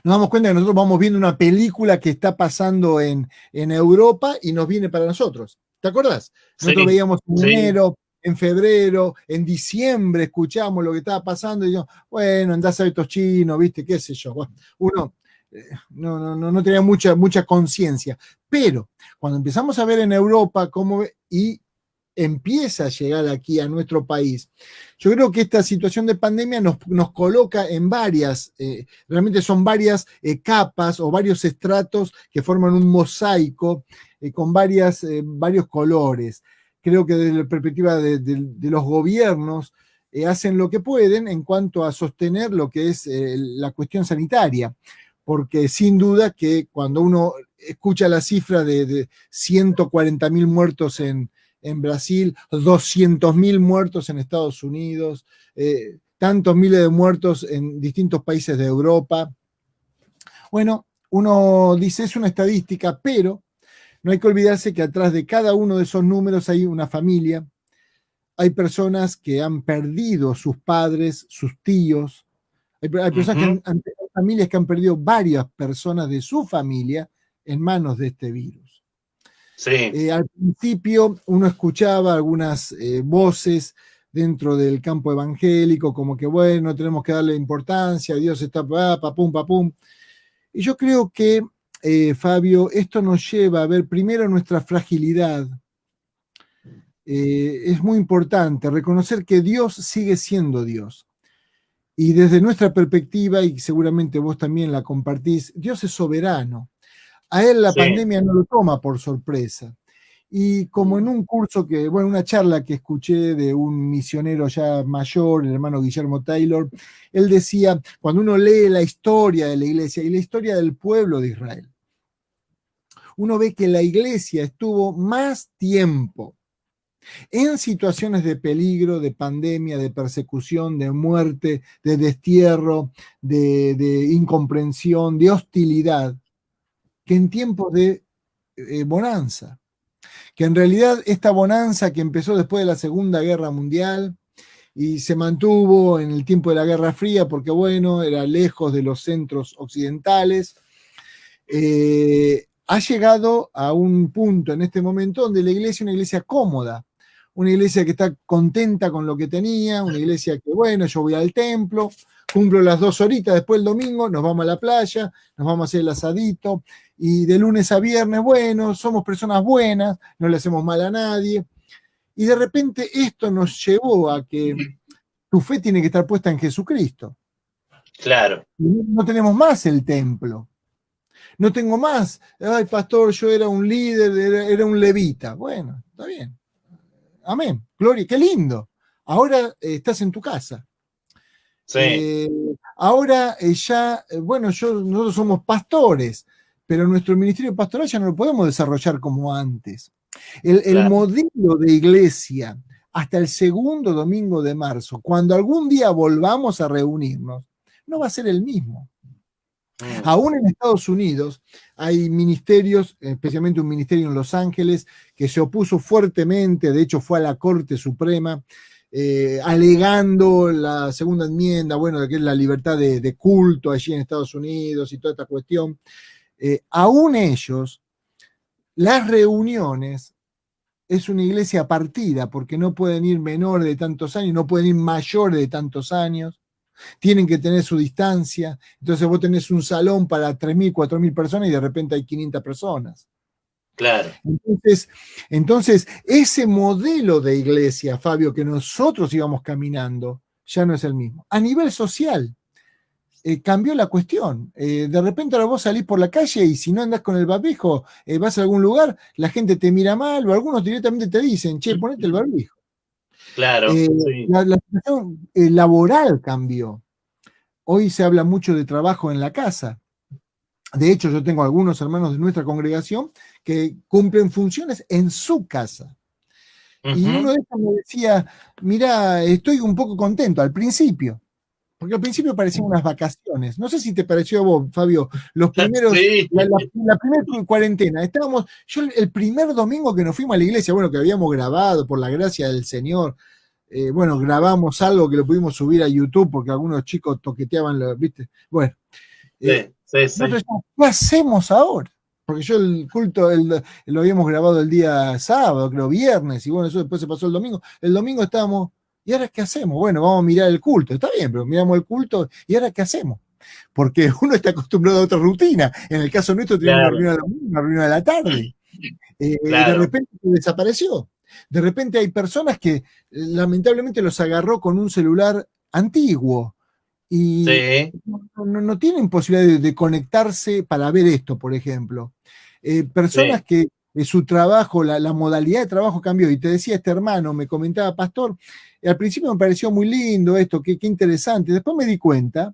Speaker 2: nos damos cuenta que nosotros vamos viendo una película que está pasando en Europa y nos viene para nosotros. ¿Te acordás? Nosotros veíamos en enero, en febrero, en diciembre, escuchamos lo que estaba pasando y dijimos, bueno, andás a estos chinos, ¿viste? ¿Qué sé yo? Bueno, uno no tenía mucha conciencia. Pero cuando empezamos a ver en Europa cómo y empieza a llegar aquí a nuestro país, yo creo que esta situación de pandemia nos coloca en varias, realmente son varias capas o varios estratos que forman un mosaico con varios colores. Creo que desde la perspectiva de los gobiernos hacen lo que pueden en cuanto a sostener lo que es la cuestión sanitaria, porque sin duda que cuando uno escucha la cifra de 140.000 muertos en Brasil, 200.000 muertos en Estados Unidos, tantos miles de muertos en distintos países de Europa. Bueno, uno dice, es una estadística, pero no hay que olvidarse que atrás de cada uno de esos números hay una familia, hay personas que han perdido sus padres, sus tíos, hay personas hay familias que han perdido varias personas de su familia en manos de este virus.
Speaker 1: Sí.
Speaker 2: Al principio uno escuchaba algunas voces dentro del campo evangélico, como que bueno, tenemos que darle importancia, Dios está papum, papum. Y yo creo que, Fabio, esto nos lleva a ver primero nuestra fragilidad. Es muy importante reconocer que Dios sigue siendo Dios. Y desde nuestra perspectiva, y seguramente vos también la compartís, Dios es soberano. A él la pandemia no lo toma por sorpresa. Y como en un curso una charla que escuché de un misionero ya mayor, el hermano Guillermo Taylor, él decía, cuando uno lee la historia de la iglesia y la historia del pueblo de Israel, uno ve que la iglesia estuvo más tiempo en situaciones de peligro, de pandemia, de persecución, de muerte, de destierro, de incomprensión, de hostilidad, que en tiempos de bonanza. Que en realidad esta bonanza que empezó después de la Segunda Guerra Mundial y se mantuvo en el tiempo de la Guerra Fría porque, bueno, era lejos de los centros occidentales, ha llegado a un punto en este momento donde la iglesia es una iglesia cómoda, una iglesia que está contenta con lo que tenía, una iglesia que, bueno, yo voy al templo, cumplo las 2 horitas, después el domingo nos vamos a la playa, nos vamos a hacer el asadito, y de lunes a viernes, bueno, somos personas buenas, no le hacemos mal a nadie, y de repente esto nos llevó a que tu fe tiene que estar puesta en Jesucristo.
Speaker 1: Claro.
Speaker 2: No tenemos más el templo. No tengo más, ay pastor, yo era un líder, era un levita. Bueno, está bien. Amén. Gloria, qué lindo. Ahora estás en tu casa.
Speaker 1: Sí.
Speaker 2: Ahora bueno, nosotros somos pastores, pero nuestro ministerio pastoral ya no lo podemos desarrollar como antes. El modelo de iglesia hasta el segundo domingo de marzo, cuando algún día volvamos a reunirnos, no va a ser el mismo. Aún en Estados Unidos hay ministerios, especialmente un ministerio en Los Ángeles, que se opuso fuertemente, de hecho fue a la Corte Suprema, alegando la segunda enmienda, bueno, que es la libertad de culto allí en Estados Unidos y toda esta cuestión. Aún ellos, las reuniones, es una iglesia partida, porque no pueden ir menores de tantos años, no pueden ir mayores de tantos años, tienen que tener su distancia. Entonces vos tenés un salón para 3.000, 4.000 personas y de repente hay 500 personas.
Speaker 1: Claro.
Speaker 2: Entonces, ese modelo de iglesia, Fabio, que nosotros íbamos caminando, ya no es el mismo. A nivel social, cambió la cuestión. De repente ahora vos salís por la calle y si no andás con el barbijo, vas a algún lugar, la gente te mira mal o algunos directamente te dicen, che, ponete el barbijo.
Speaker 1: Claro, sí.
Speaker 2: La situación laboral cambió. Hoy se habla mucho de trabajo en la casa. De hecho, yo tengo algunos hermanos de nuestra congregación que cumplen funciones en su casa. Y uno de ellos me decía, mira, estoy un poco contento al principio, porque al principio parecían unas vacaciones. No sé si te pareció a vos, Fabio, los primeros,
Speaker 1: sí.
Speaker 2: la primera cuarentena. Yo el primer domingo que nos fuimos a la iglesia, bueno, que habíamos grabado por la gracia del Señor, bueno, grabamos algo que lo pudimos subir a YouTube porque algunos chicos toqueteaban, ¿viste? Bueno. Nosotros decíamos, ¿qué hacemos ahora? Porque yo el culto lo habíamos grabado el día sábado, creo, viernes, y bueno, eso después se pasó el domingo. El domingo estábamos, ¿y ahora qué hacemos? Bueno, vamos a mirar el culto. Está bien, pero miramos el culto, ¿y ahora qué hacemos? Porque uno está acostumbrado a otra rutina. En el caso nuestro teníamos una reunión a la mañana, una reunión a la tarde. De repente desapareció. De repente hay personas que lamentablemente los agarró con un celular antiguo y no tienen posibilidad de conectarse para ver esto, por ejemplo. Personas que su trabajo, la modalidad de trabajo cambió. Y te decía este hermano, me comentaba, pastor, al principio me pareció muy lindo esto, qué interesante. Después me di cuenta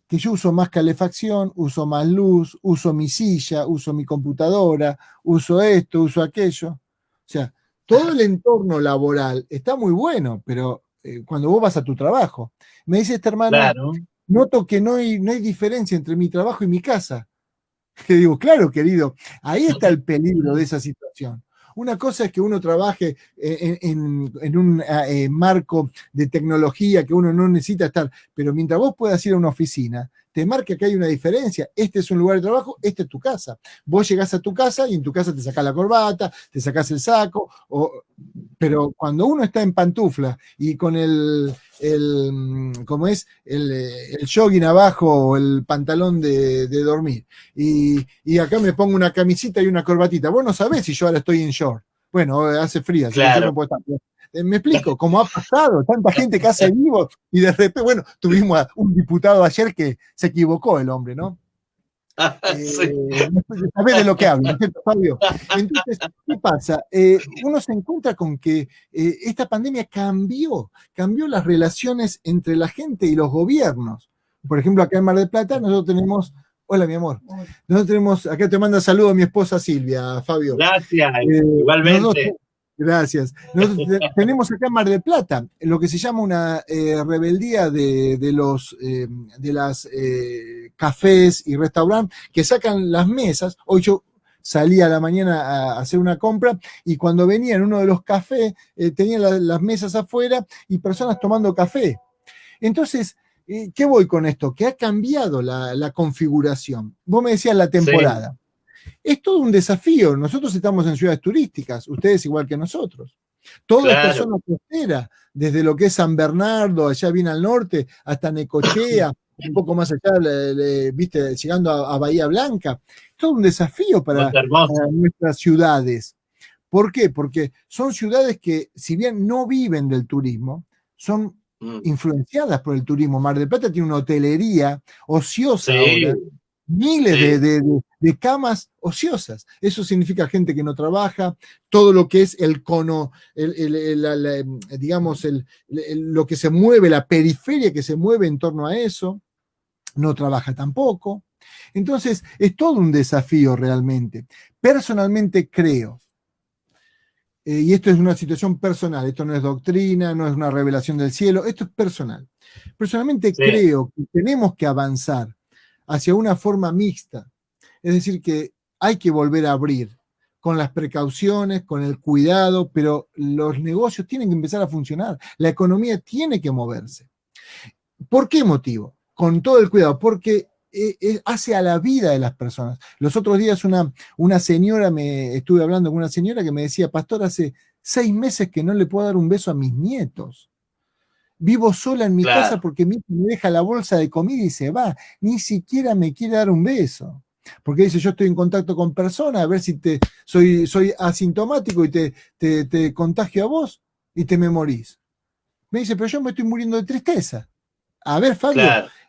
Speaker 2: que yo uso más calefacción, uso más luz, uso mi silla, uso mi computadora, uso esto, uso aquello. O sea, todo el entorno laboral está muy bueno, pero cuando vos vas a tu trabajo, me dice este hermano, noto que no hay diferencia entre mi trabajo y mi casa. Que digo, claro, querido, ahí está el peligro de esa situación. Una cosa es que uno trabaje en un marco de tecnología que uno no necesita estar, pero mientras vos puedas ir a una oficina, te marca que hay una diferencia. Este es un lugar de trabajo, esta es tu casa. Vos llegás a tu casa y en tu casa te sacás la corbata, te sacás el saco, pero cuando uno está en pantufla y con ¿cómo es? El jogging abajo o el pantalón de dormir. Y acá me pongo una camisita y una corbatita. Vos no sabés si yo ahora estoy en short. Bueno, hace frío, así que yo no puedo estar. Me explico, como ha pasado, tanta gente que hace vivo y de repente, bueno, tuvimos a un diputado ayer que se equivocó el hombre, ¿no? Sabés de lo que hablo, ¿no es cierto, Fabio? Entonces, ¿qué pasa? Uno se encuentra con que esta pandemia cambió las relaciones entre la gente y los gobiernos. Por ejemplo, acá en Mar del Plata nosotros tenemos, hola mi amor, nosotros tenemos, acá te manda saludo a mi esposa Silvia, Fabio.
Speaker 1: Gracias, igualmente.
Speaker 2: Gracias. Nosotros tenemos acá en Mar del Plata lo que se llama una rebeldía de las cafés y restaurantes que sacan las mesas. Hoy yo salí a la mañana a hacer una compra y cuando venía en uno de los cafés tenían las mesas afuera y personas tomando café. Entonces, ¿qué voy con esto? Que ha cambiado la configuración. Vos me decías la temporada. Sí. Es todo un desafío. Nosotros estamos en ciudades turísticas, ustedes igual que nosotros. Toda esta zona costera, desde lo que es San Bernardo, allá bien al norte, hasta Necochea, un poco más allá, viste, llegando a Bahía Blanca. Todo un desafío para nuestras ciudades. ¿Por qué? Porque son ciudades que, si bien no viven del turismo, son influenciadas por el turismo. Mar del Plata tiene una hotelería ociosa ahora. Miles de camas ociosas. Eso significa gente que no trabaja, todo lo que es el cono, digamos, lo que se mueve, la periferia que se mueve en torno a eso, no trabaja tampoco. Entonces, es todo un desafío realmente. Personalmente creo y esto es una situación personal, esto no es doctrina, no es una revelación del cielo, esto es personal. Personalmente creo que tenemos que avanzar hacia una forma mixta, es decir, que hay que volver a abrir con las precauciones, con el cuidado, pero los negocios tienen que empezar a funcionar, la economía tiene que moverse. ¿Por qué motivo? Con todo el cuidado, porque hace a la vida de las personas. Los otros días una señora, estuve hablando con una señora que me decía, pastor, hace 6 meses que no le puedo dar un beso a mis nietos. Vivo sola en mi casa porque mi hijo me deja la bolsa de comida y se va. Ni siquiera me quiere dar un beso. Porque dice, yo estoy en contacto con personas, a ver si soy asintomático y te contagio a vos y te me morís. Me dice, pero yo me estoy muriendo de tristeza. A ver, Fabio,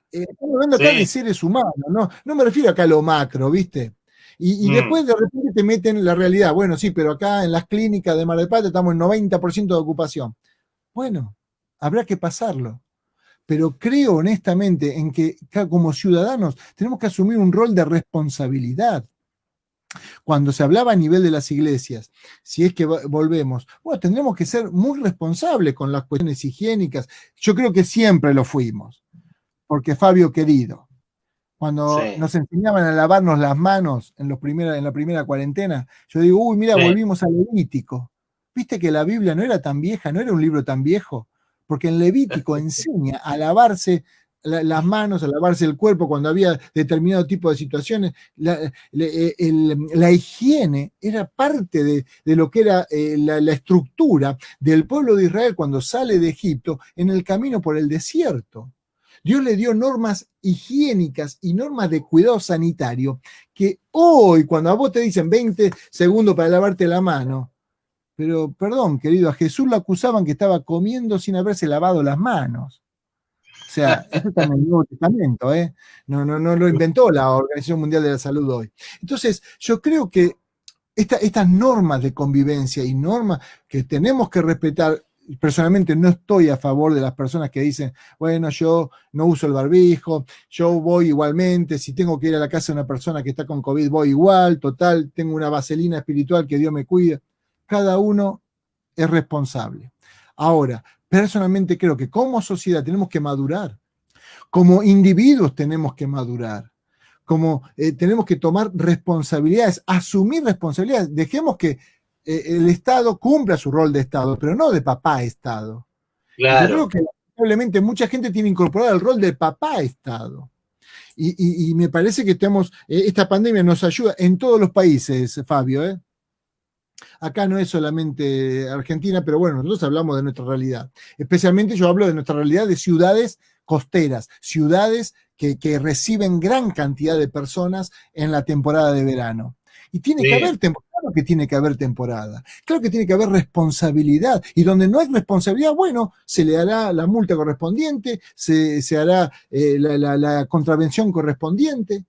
Speaker 2: estamos hablando acá de seres humanos, no me refiero acá a lo macro, ¿viste? Y después de repente te meten en la realidad. Bueno, sí, pero acá en las clínicas de Mar del Plata estamos en 90% de ocupación. Bueno, habrá que pasarlo. Pero creo honestamente en que como ciudadanos tenemos que asumir un rol de responsabilidad. Cuando se hablaba a nivel de las iglesias, si es que volvemos, bueno, tendremos que ser muy responsables con las cuestiones higiénicas. Yo creo que siempre lo fuimos, porque Fabio querido, cuando nos enseñaban a lavarnos las manos en la primera cuarentena, yo digo, uy, mira, volvimos al Levítico. ¿Viste que la Biblia no era tan vieja, no era un libro tan viejo? Porque en Levítico enseña a lavarse las manos, a lavarse el cuerpo cuando había determinado tipo de situaciones. La higiene era parte de lo que era la estructura del pueblo de Israel cuando sale de Egipto en el camino por el desierto. Dios le dio normas higiénicas y normas de cuidado sanitario que hoy, cuando a vos te dicen 20 segundos para lavarte la mano, pero perdón, querido, a Jesús lo acusaban que estaba comiendo sin haberse lavado las manos. O sea, esto está en el Nuevo Testamento, ¿eh? No lo inventó la Organización Mundial de la Salud hoy. Entonces, yo creo que estas normas de convivencia y normas que tenemos que respetar, personalmente no estoy a favor de las personas que dicen, bueno, yo no uso el barbijo, yo voy igualmente, si tengo que ir a la casa de una persona que está con COVID, voy igual, total, tengo una vaselina espiritual que Dios me cuida. Cada uno es responsable. Ahora, personalmente creo que como sociedad tenemos que madurar, como individuos tenemos que madurar, como tenemos que tomar responsabilidades, asumir responsabilidades, dejemos que el Estado cumpla su rol de Estado, pero no de papá Estado. Claro. Yo creo que probablemente mucha gente tiene incorporado el rol de papá Estado. Y me parece que esta pandemia nos ayuda en todos los países, Fabio, ¿eh? Acá no es solamente Argentina, pero bueno, nosotros hablamos de nuestra realidad. Especialmente yo hablo de nuestra realidad de ciudades costeras, ciudades que reciben gran cantidad de personas en la temporada de verano. Y tiene que haber temporada, claro que tiene que haber temporada, claro que tiene que haber responsabilidad. Y donde no hay responsabilidad, bueno, se le hará la multa correspondiente, se hará la contravención correspondiente.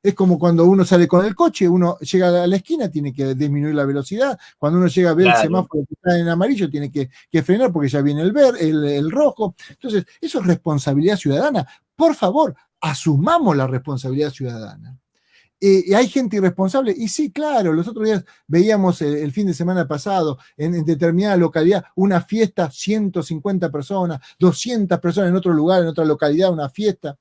Speaker 2: Es como cuando uno sale con el coche, uno llega a la esquina, tiene que disminuir la velocidad. Cuando uno llega a ver el semáforo que está en amarillo, tiene que frenar porque ya viene el rojo. Entonces, eso es responsabilidad ciudadana. Por favor, asumamos la responsabilidad ciudadana. ¿Hay gente irresponsable? Y sí, claro, los otros días veíamos el fin de semana pasado en determinada localidad una fiesta, 150 personas, 200 personas en otro lugar, en otra localidad, una fiesta.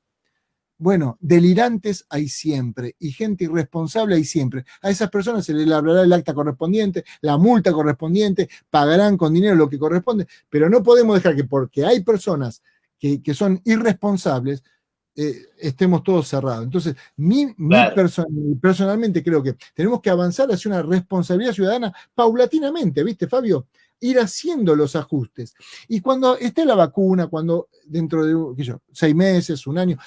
Speaker 2: Bueno, delirantes hay siempre y gente irresponsable hay siempre. A esas personas se les elaborará el acta correspondiente, la multa correspondiente, pagarán con dinero lo que corresponde, pero no podemos dejar que porque hay personas que son irresponsables, estemos todos cerrados. Entonces, personalmente creo que tenemos que avanzar hacia una responsabilidad ciudadana paulatinamente, ¿viste, Fabio? Ir haciendo los ajustes. Y cuando esté la vacuna, cuando dentro de 6 meses, un año,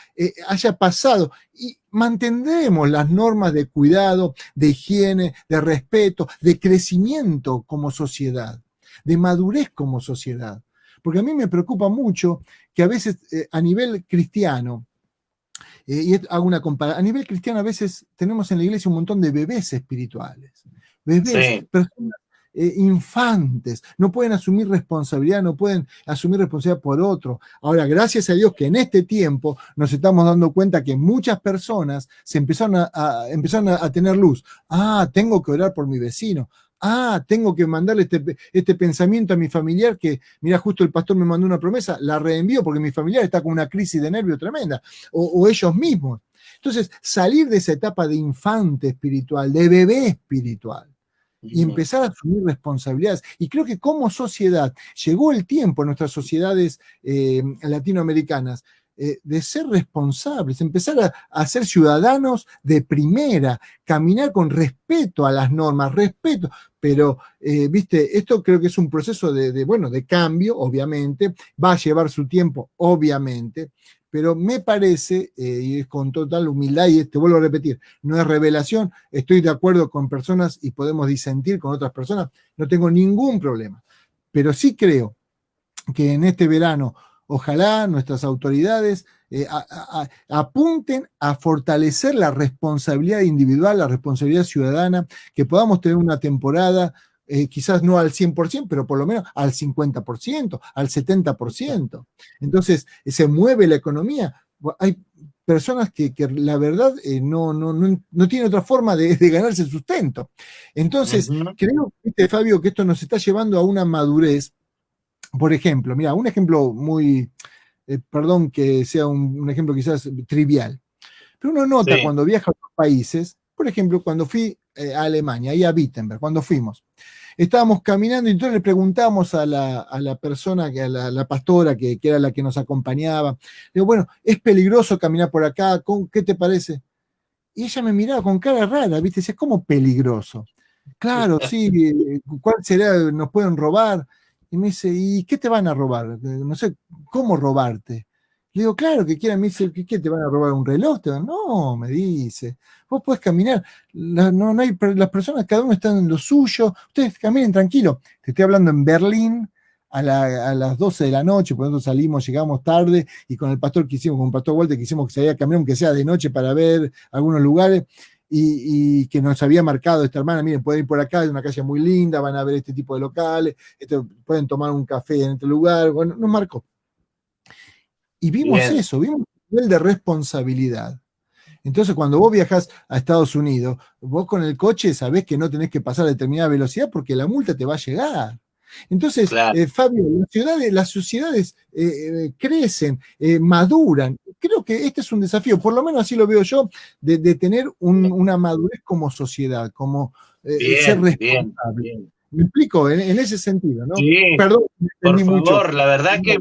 Speaker 2: haya pasado, y mantendremos las normas de cuidado, de higiene, de respeto, de crecimiento como sociedad, de madurez como sociedad. Porque a mí me preocupa mucho que a veces a nivel cristiano, y hago una comparación, a nivel cristiano a veces tenemos en la iglesia un montón de bebés espirituales, personas infantes, no pueden asumir responsabilidad, no pueden asumir responsabilidad por otro. Ahora, gracias a Dios que en este tiempo nos estamos dando cuenta que muchas personas se empezaron a tener luz. Tengo que orar por mi vecino. tengo que mandarle este pensamiento a mi familiar que, mira, justo el pastor me mandó una promesa, la reenvío porque mi familiar está con una crisis de nervio tremenda, o ellos mismos. Entonces, salir de esa etapa de infante espiritual, de bebé espiritual, y empezar a asumir responsabilidades. Y creo que como sociedad, llegó el tiempo en nuestras sociedades latinoamericanas de ser responsables, empezar a ser ciudadanos de primera, caminar con respeto a las normas, respeto, pero, viste, esto creo que es un proceso de cambio, obviamente, va a llevar su tiempo, obviamente, pero me parece, y es con total humildad, y te vuelvo a repetir, no es revelación, estoy de acuerdo con personas y podemos disentir con otras personas, no tengo ningún problema, pero sí creo que en este verano, ojalá nuestras autoridades apunten a fortalecer la responsabilidad individual, la responsabilidad ciudadana, que podamos tener una temporada quizás no al 100%, pero por lo menos al 50%, al 70%. Entonces, se mueve la economía. Hay personas que la verdad no tienen otra forma de ganarse el sustento. Entonces, creo, Fabio, que esto nos está llevando a una madurez. Por ejemplo, mira, un ejemplo muy, perdón que sea un ejemplo quizás trivial, pero uno nota cuando viaja a otros países, por ejemplo, cuando fui a Alemania, ahí a Wittenberg, cuando fuimos, estábamos caminando y entonces le preguntamos a la persona, a la pastora que era la que nos acompañaba, le digo, bueno, ¿es peligroso caminar por acá? ¿Qué te parece? Y ella me miraba con cara rara, ¿viste? Decía, ¿cómo peligroso? Claro, sí, ¿cuál será? ¿Nos pueden robar? Y me dice, ¿y qué te van a robar? No sé, ¿cómo robarte? Le digo, claro que quieran, me dice, ¿qué te van a robar un reloj? No, me dice, vos podés caminar, no hay, las personas, cada uno está en lo suyo, ustedes caminen tranquilo. Te estoy hablando en Berlín a las 12 de la noche, por nosotros salimos, llegamos tarde, y con el pastor con el pastor Walter quisimos que se vaya a caminar, aunque sea de noche, para ver algunos lugares. Y que nos había marcado esta hermana, miren, pueden ir por acá, es una calle muy linda, van a ver este tipo de locales, pueden tomar un café en este lugar, bueno, nos marcó. Y vimos eso, vimos un nivel de responsabilidad. Entonces, cuando vos viajás a Estados Unidos, vos con el coche sabés que no tenés que pasar a determinada velocidad porque la multa te va a llegar. Entonces, claro. Fabio, las sociedades crecen, maduran. Creo que este es un desafío, por lo menos así lo veo yo, de tener una madurez como sociedad, como ser responsable. Bien. Me explico en ese sentido, ¿no?
Speaker 1: Sí,
Speaker 2: perdón,
Speaker 1: por favor, mucho. La verdad que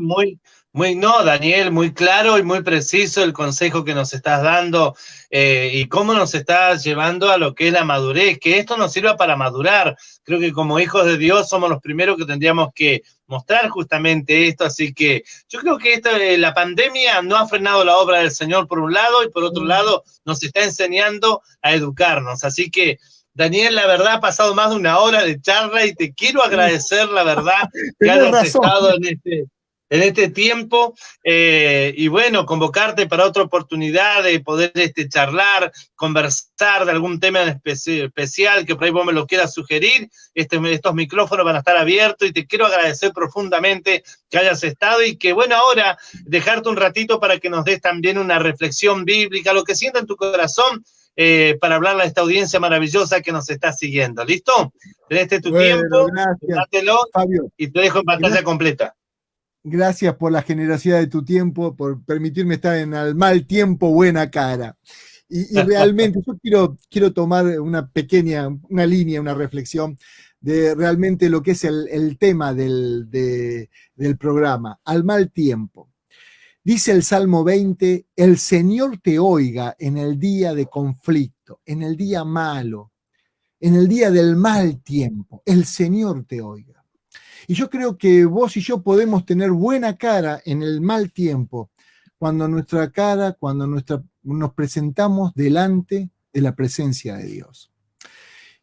Speaker 1: no, Daniel, muy claro y muy preciso el consejo que nos estás dando y cómo nos estás llevando a lo que es la madurez, que esto nos sirva para madurar. Creo que como hijos de Dios somos los primeros que tendríamos que mostrar justamente esto, así que yo creo que la pandemia no ha frenado la obra del Señor por un lado y por otro lado nos está enseñando a educarnos, así que Daniel, la verdad ha pasado más de una hora de charla y te quiero agradecer, la verdad, que hayas estado en este tiempo y bueno, convocarte para otra oportunidad de poder charlar, conversar de algún tema especial que por ahí vos me lo quieras sugerir. Estos micrófonos van a estar abiertos y te quiero agradecer profundamente que hayas estado y que bueno, ahora dejarte un ratito para que nos des también una reflexión bíblica, lo que sienta en tu corazón. Para hablarle a esta audiencia maravillosa que nos está siguiendo. ¿Listo? Tenés tu tiempo, dátelo, Fabio, y te dejo en pantalla completa.
Speaker 2: Gracias por la generosidad de tu tiempo, por permitirme estar en al mal tiempo, buena cara. Y realmente yo quiero tomar una línea, una reflexión de realmente lo que es el tema del programa, al mal tiempo. Dice el Salmo 20, el Señor te oiga en el día de conflicto, en el día malo, en el día del mal tiempo, el Señor te oiga. Y yo creo que vos y yo podemos tener buena cara en el mal tiempo, cuando nos presentamos delante de la presencia de Dios.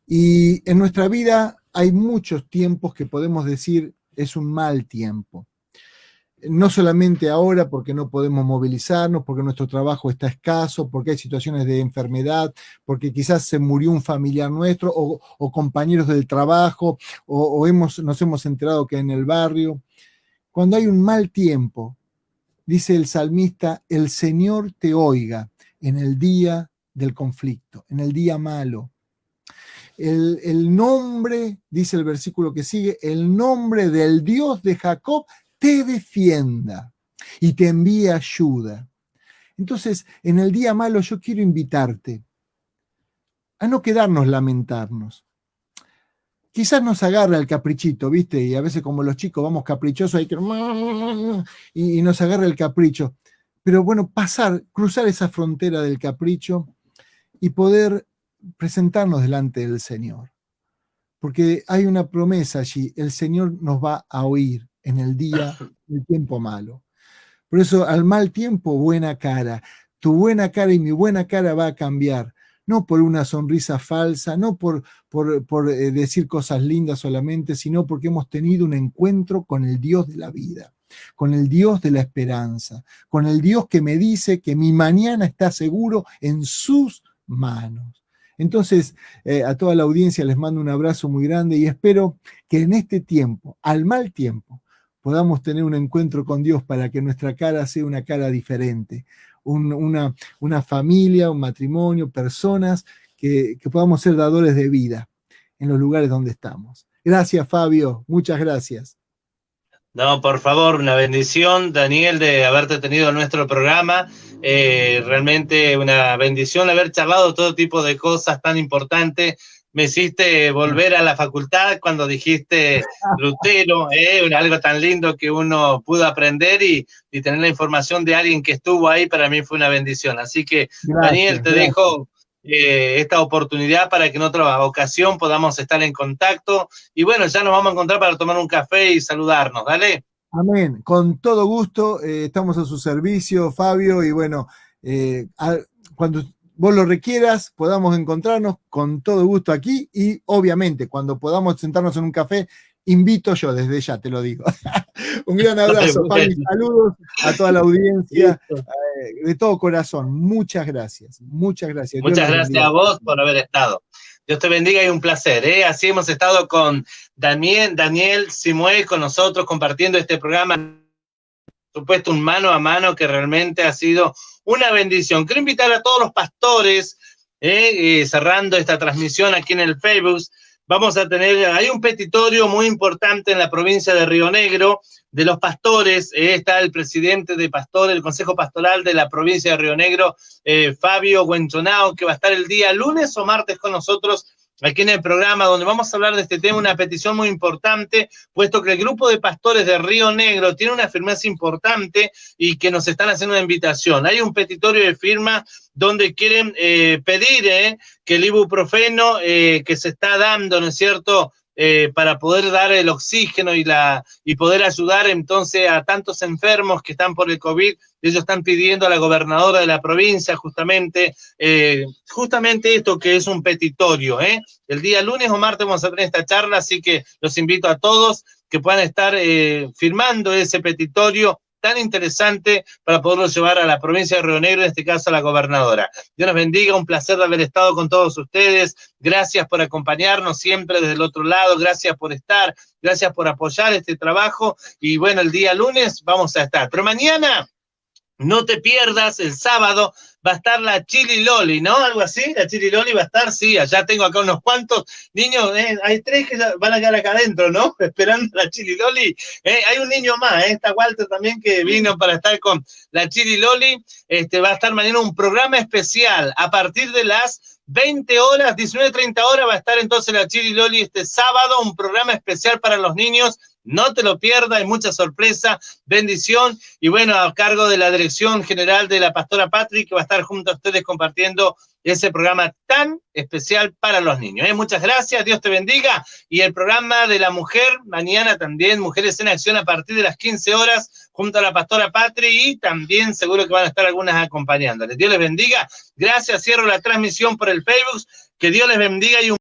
Speaker 2: Y en nuestra vida hay muchos tiempos que podemos decir es un mal tiempo. No solamente ahora porque no podemos movilizarnos, porque nuestro trabajo está escaso, porque hay situaciones de enfermedad, porque quizás se murió un familiar nuestro o compañeros del trabajo o nos hemos enterado que en el barrio. Cuando hay un mal tiempo, dice el salmista, el Señor te oiga en el día del conflicto, en el día malo. el nombre, dice el versículo que sigue, el nombre del Dios de Jacob te defienda y te envíe ayuda. Entonces, en el día malo yo quiero invitarte a no quedarnos lamentarnos. Quizás nos agarra el caprichito, ¿viste? Y a veces como los chicos vamos caprichosos, hay que... y nos agarra el capricho. Pero bueno, cruzar esa frontera del capricho y poder presentarnos delante del Señor. Porque hay una promesa allí, el Señor nos va a oír en el tiempo malo. Por eso, al mal tiempo, buena cara. Tu buena cara y mi buena cara va a cambiar. No por una sonrisa falsa, no por decir cosas lindas solamente, sino porque hemos tenido un encuentro con el Dios de la vida, con el Dios de la esperanza, con el Dios que me dice que mi mañana está seguro en sus manos. Entonces, a toda la audiencia les mando un abrazo muy grande y espero que en este tiempo, al mal tiempo, podamos tener un encuentro con Dios para que nuestra cara sea una cara diferente, una familia, un matrimonio, personas que podamos ser dadores de vida en los lugares donde estamos. Gracias, Fabio, muchas gracias.
Speaker 1: No, por favor, una bendición, Daniel, de haberte tenido en nuestro programa. Realmente una bendición haber charlado todo tipo de cosas tan importantes. Me hiciste volver a la facultad cuando dijiste Lutero, algo tan lindo que uno pudo aprender y tener la información de alguien que estuvo ahí, para mí fue una bendición. Así que, gracias, Daniel, te dejo esta oportunidad para que en otra ocasión podamos estar en contacto. Y bueno, ya nos vamos a encontrar para tomar un café y saludarnos, ¿dale?
Speaker 2: Amén, con todo gusto, estamos a su servicio, Fabio, y bueno, cuando vos lo requieras, podamos encontrarnos con todo gusto aquí y obviamente cuando podamos sentarnos en un café, invito yo desde ya, te lo digo. Un gran abrazo, Fabi, saludos a toda la audiencia, de todo corazón, muchas gracias, muchas gracias.
Speaker 1: Muchas gracias a vos por haber estado. Dios te bendiga y un placer, ¿eh? Así hemos estado con Daniel Simuel, con nosotros compartiendo este programa, por supuesto, un mano a mano que realmente ha sido una bendición. Quiero invitar a todos los pastores, cerrando esta transmisión aquí en el Facebook, vamos a tener, hay un petitorio muy importante en la provincia de Río Negro, de los pastores, está el presidente de pastores, el Consejo Pastoral de la provincia de Río Negro, Fabio Guenchonao, que va a estar el día lunes o martes con nosotros aquí en el programa, donde vamos a hablar de este tema, una petición muy importante, puesto que el grupo de pastores de Río Negro tiene una firmeza importante y que nos están haciendo una invitación. Hay un petitorio de firma donde quieren pedir que el ibuprofeno que se está dando, ¿no es cierto?, para poder dar el oxígeno y poder ayudar entonces a tantos enfermos que están por el COVID. Ellos están pidiendo a la gobernadora de la provincia justamente esto, que es un petitorio. El día lunes o martes vamos a tener esta charla, así que los invito a todos que puedan estar firmando ese petitorio tan interesante para poderlo llevar a la provincia de Río Negro, en este caso a la gobernadora. Dios nos bendiga, un placer de haber estado con todos ustedes, gracias por acompañarnos siempre desde el otro lado, gracias por estar, gracias por apoyar este trabajo, y bueno, el día lunes vamos a estar, pero mañana no te pierdas, el sábado va a estar la Chili Loli, ¿no? Algo así, la Chili Loli va a estar, sí, allá tengo acá unos cuantos niños, hay 3 que van a quedar acá adentro, ¿no? Esperando la Chili Loli. Hay un niño más, está Walter también que vino para estar con la Chili Loli. Va a estar mañana un programa especial a partir de las 20 horas, 19:30 horas va a estar entonces la Chili Loli este sábado, un programa especial para los niños. No te lo pierdas, hay mucha sorpresa, bendición, y bueno, a cargo de la dirección general de la pastora Patrick, que va a estar junto a ustedes compartiendo ese programa tan especial para los niños. Muchas gracias, Dios te bendiga, y el programa de la mujer, mañana también, Mujeres en Acción, a partir de las 15 horas, junto a la pastora Patrick, y también seguro que van a estar algunas acompañándoles. Dios les bendiga, gracias, cierro la transmisión por el Facebook, que Dios les bendiga y un